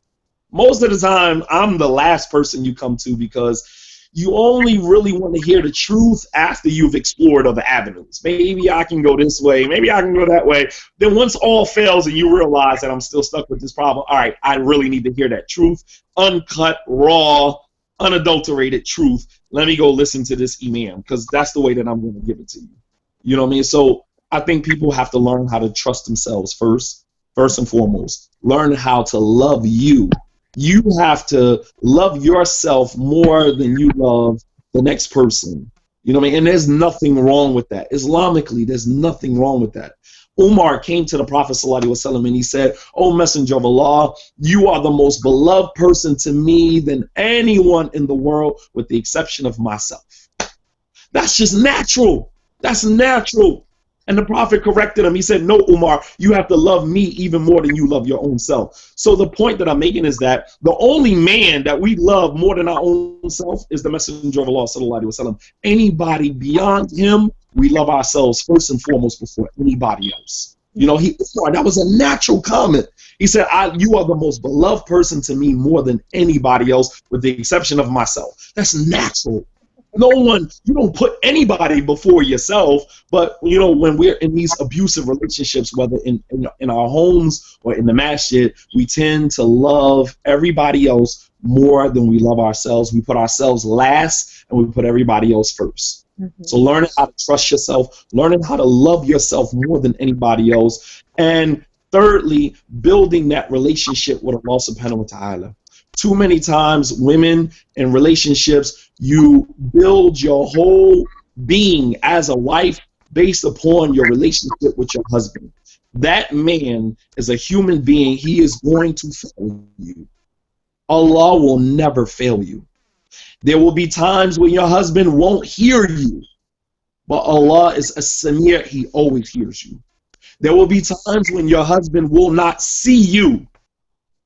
Most of the time, I'm the last person you come to, because you only really want to hear the truth after you've explored other avenues. Maybe I can go this way, maybe I can go that way. Then once all fails and you realize that I'm still stuck with this problem, all right, I really need to hear that truth, uncut, raw, unadulterated truth. Let me go listen to this imam, because that's the way that I'm going to give it to you. You know what I mean? So I think people have to learn how to trust themselves first and foremost. Learn how to love you. You have to love yourself more than you love the next person. You know what I mean? And there's nothing wrong with that. Islamically, there's nothing wrong with that. Umar came to the Prophet ﷺ and he said, "O Messenger of Allah, you are the most beloved person to me than anyone in the world, with the exception of myself." That's just natural. That's natural. And the Prophet corrected him. He said, "No, Umar, you have to love me even more than you love your own self." So the point that I'm making is that the only man that we love more than our own self is the Messenger of Allah sallallahu alaihi wasallam. Anybody beyond him, we love ourselves first and foremost before anybody else. You know, that was a natural comment. He said, "You are the most beloved person to me more than anybody else, with the exception of myself." That's natural. No one, you don't put anybody before yourself. But, you know, when we're in these abusive relationships, whether in our homes or in the masjid, we tend to love everybody else more than we love ourselves. We put ourselves last and we put everybody else first. So learning how to trust yourself, learning how to love yourself more than anybody else. And thirdly, building that relationship with Allah subhanahu wa ta'ala. Too many times, women in relationships, you build your whole being as a wife based upon your relationship with your husband. That man is a human being. He is going to fail you. Allah will never fail you. There will be times when your husband won't hear you, but Allah is a Samir. He always hears you. There will be times when your husband will not see you.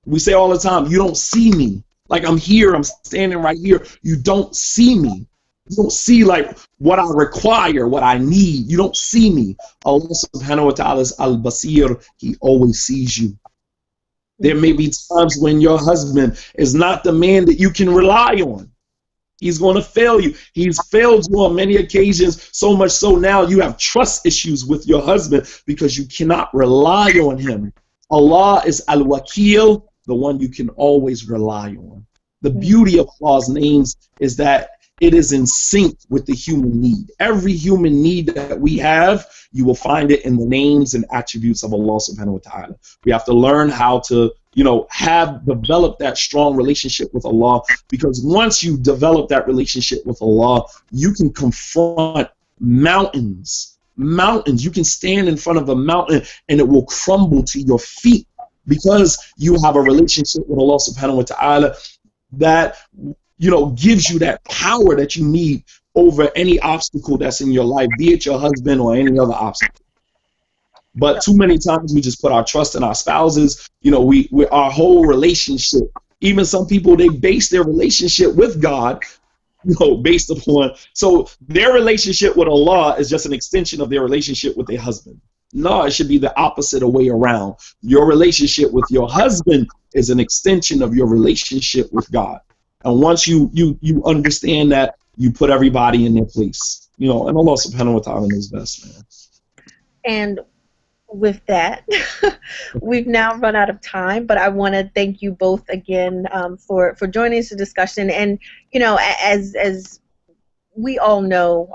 We say all the time, "You don't see me." Like, I'm here, I'm standing right here. You don't see me. You don't see, like, what I require, what I need. You don't see me. Allah subhanahu wa ta'ala is al-Basir. He always sees you. There may be times when your husband is not the man that you can rely on. He's going to fail you. He's failed you on many occasions, so much so now you have trust issues with your husband because you cannot rely on him. Allah is al-Wakil, the one you can always rely on. The beauty of Allah's names is that it is in sync with the human need. Every human need that we have, you will find it in the names and attributes of Allah subhanahu wa ta'ala. We have to learn how to, you know, develop that strong relationship with Allah, because once you develop that relationship with Allah, you can confront mountains. You can stand in front of a mountain and it will crumble to your feet, because you have a relationship with Allah subhanahu wa ta'ala that, you know, gives you that power that you need over any obstacle that's in your life, be it your husband or any other obstacle. But too many times we just put our trust in our spouses. You know, we our whole relationship. Even some people, they base their relationship with God, you know, based upon, so their relationship with Allah is just an extension of their relationship with their husband. No, it should be the opposite way around. Your relationship with your husband is an extension of your relationship with God. And once you understand that, you put everybody in their place. You know, and Allah subhanahu wa ta'ala knows best, man. And with that, we've now run out of time, but I want to thank you both again for joining us in discussion. And, you know, as we all know,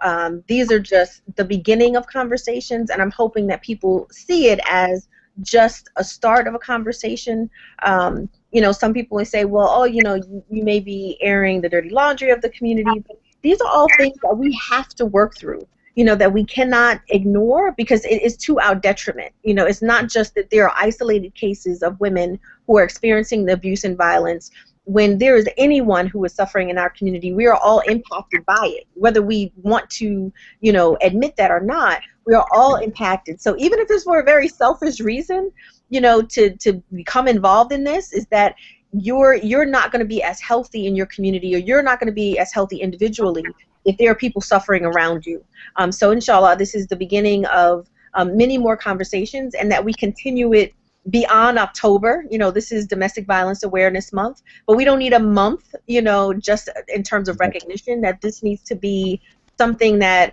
these are just the beginning of conversations, and I'm hoping that people see it as just a start of a conversation. You know, some people will say, well, oh, you know, you may be airing the dirty laundry of the community, but these are all things that we have to work through, you know, that we cannot ignore because it is to our detriment. You know, it's not just that there are isolated cases of women who are experiencing the abuse and violence. When there is anyone who is suffering in our community, we are all impacted by it, whether we want to, you know, admit that or not. We are all impacted. So even if it's for a very selfish reason, you know, to become involved in this, is that you're not going to be as healthy in your community, or you're not going to be as healthy individually if there are people suffering around you. So inshallah, this is the beginning of many more conversations, and that we continue it beyond October. You know, this is Domestic Violence Awareness Month, but we don't need a month, you know, just in terms of recognition, that this needs to be something that,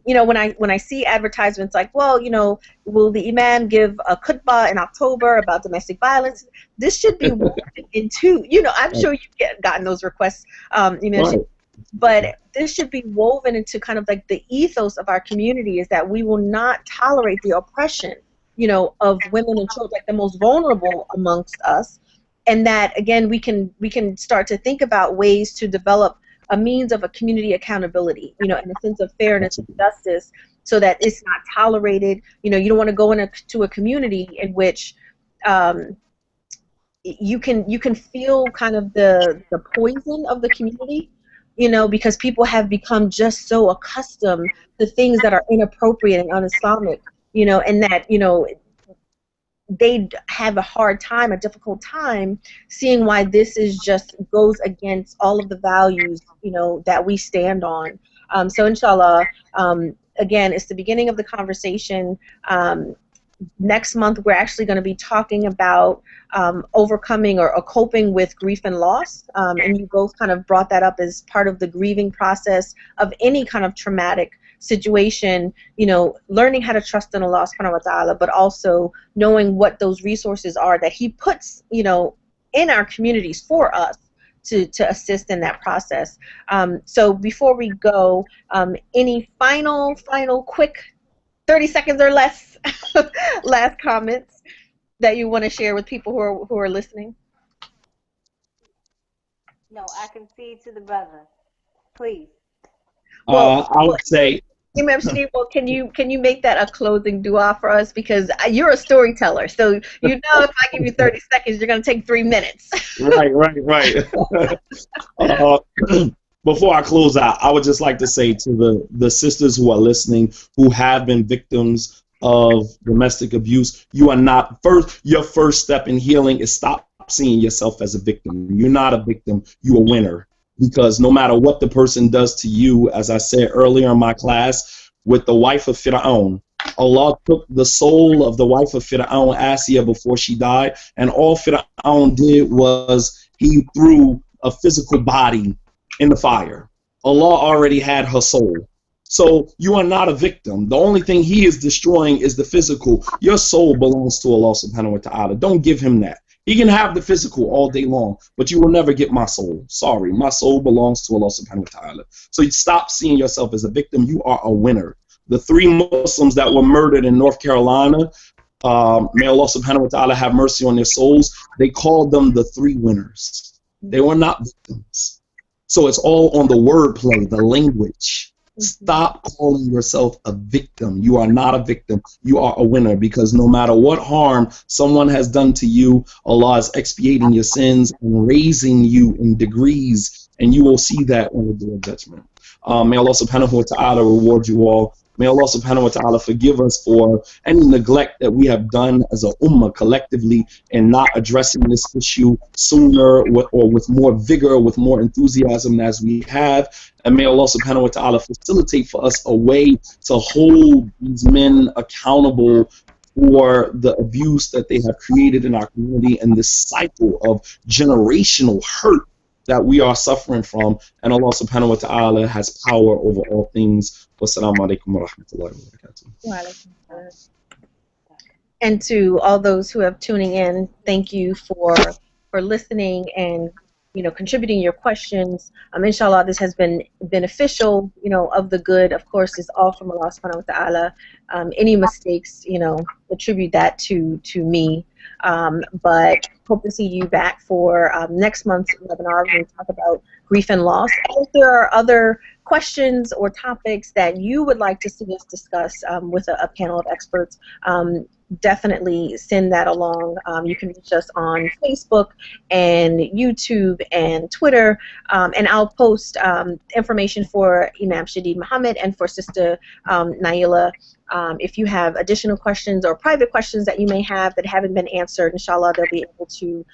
you know, when I see advertisements like, well, you know, will the Imam give a khutbah in October about domestic violence? This should be woven into, you know, I'm sure you've gotten those requests, Imam, but this should be woven into kind of like the ethos of our community, is that we will not tolerate the oppression, you know, of women and children, like the most vulnerable amongst us, and that, again, we can start to think about ways to develop a means of a community accountability, you know, in a sense of fairness and justice, so that it's not tolerated. You know, you don't want to go into a community in which you can feel kind of the poison of the community, you know, because people have become just so accustomed to things that are inappropriate and un-Islamic, you know, and that, you know, they have a difficult time seeing why this is just goes against all of the values, you know, that we stand on. So inshallah, again, it's the beginning of the conversation. Next month, we're actually going to be talking about overcoming or coping with grief and loss, and you both kind of brought that up as part of the grieving process of any kind of traumatic situation, you know, learning how to trust in Allah subhanahu wa ta'ala, but also knowing what those resources are that He puts, you know, in our communities for us to assist in that process. So before we go, any final quick 30 seconds or less last comments that you want to share with people who are listening? No, I concede to the brother. Please. I would say, Imam Sharif, well, can you make that a closing dua for us? Because you're a storyteller, so you know if I give you 30 seconds, you're going to take 3 minutes. Right. Before I close out, I would just like to say to the sisters who are listening, who have been victims of domestic abuse, you are not your first step in healing is stop seeing yourself as a victim. You're not a victim, you're a winner. Because no matter what the person does to you, as I said earlier in my class, with the wife of Fir'aun, Allah took the soul of the wife of Fir'aun, Asiya, before she died, and all Fir'aun did was he threw a physical body in the fire. Allah already had her soul. So you are not a victim. The only thing He is destroying is the physical. Your soul belongs to Allah subhanahu wa ta'ala. Don't give Him that. He can have the physical all day long, but you will never get my soul. Sorry, my soul belongs to Allah subhanahu wa ta'ala. So you stop seeing yourself as a victim. You are a winner. The 3 Muslims that were murdered in North Carolina, may Allah subhanahu wa ta'ala have mercy on their souls, they called them the 3 winners. They were not victims. So it's all on the wordplay, the language. Stop calling yourself a victim. You are not a victim. You are a winner, because no matter what harm someone has done to you, Allah is expiating your sins and raising you in degrees, and you will see that on the Day of Judgment. May Allah subhanahu wa ta'ala reward you all. May Allah subhanahu wa ta'ala forgive us for any neglect that we have done as a ummah collectively in not addressing this issue sooner or with more vigor, with more enthusiasm as we have. And may Allah subhanahu wa ta'ala facilitate for us a way to hold these men accountable for the abuse that they have created in our community and this cycle of generational hurt that we are suffering from. And Allah subhanahu wa ta'ala has power over all things. Wassalamu alaikum wa rahmatullahi wa barakatuh. And to all those who have tuning in, thank you for listening and contributing your questions. Inshallah, this has been beneficial, of the good. Of course, is all from Allah subhanahu wa ta'ala. Any mistakes, attribute that to me. But hope to see you back for next month's webinar when we talk about grief and loss. And if there are other questions or topics that you would like to see us discuss with a panel of experts, definitely send that along. You can reach us on Facebook and YouTube and Twitter, and I'll post information for Imam Shadid Muhammad and for Sister Naa'ila. If you have additional questions or private questions that you may have that haven't been answered, inshallah they'll be able to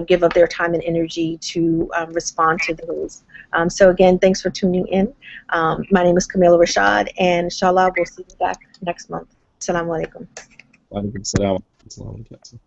give up their time and energy to respond to those. So again, thanks for tuning in. My name is Camila Rashad, and inshallah we'll see you back next month. Assalamu alaikum. Wa alaikum salam wa rahmatullahi wa barakatuh.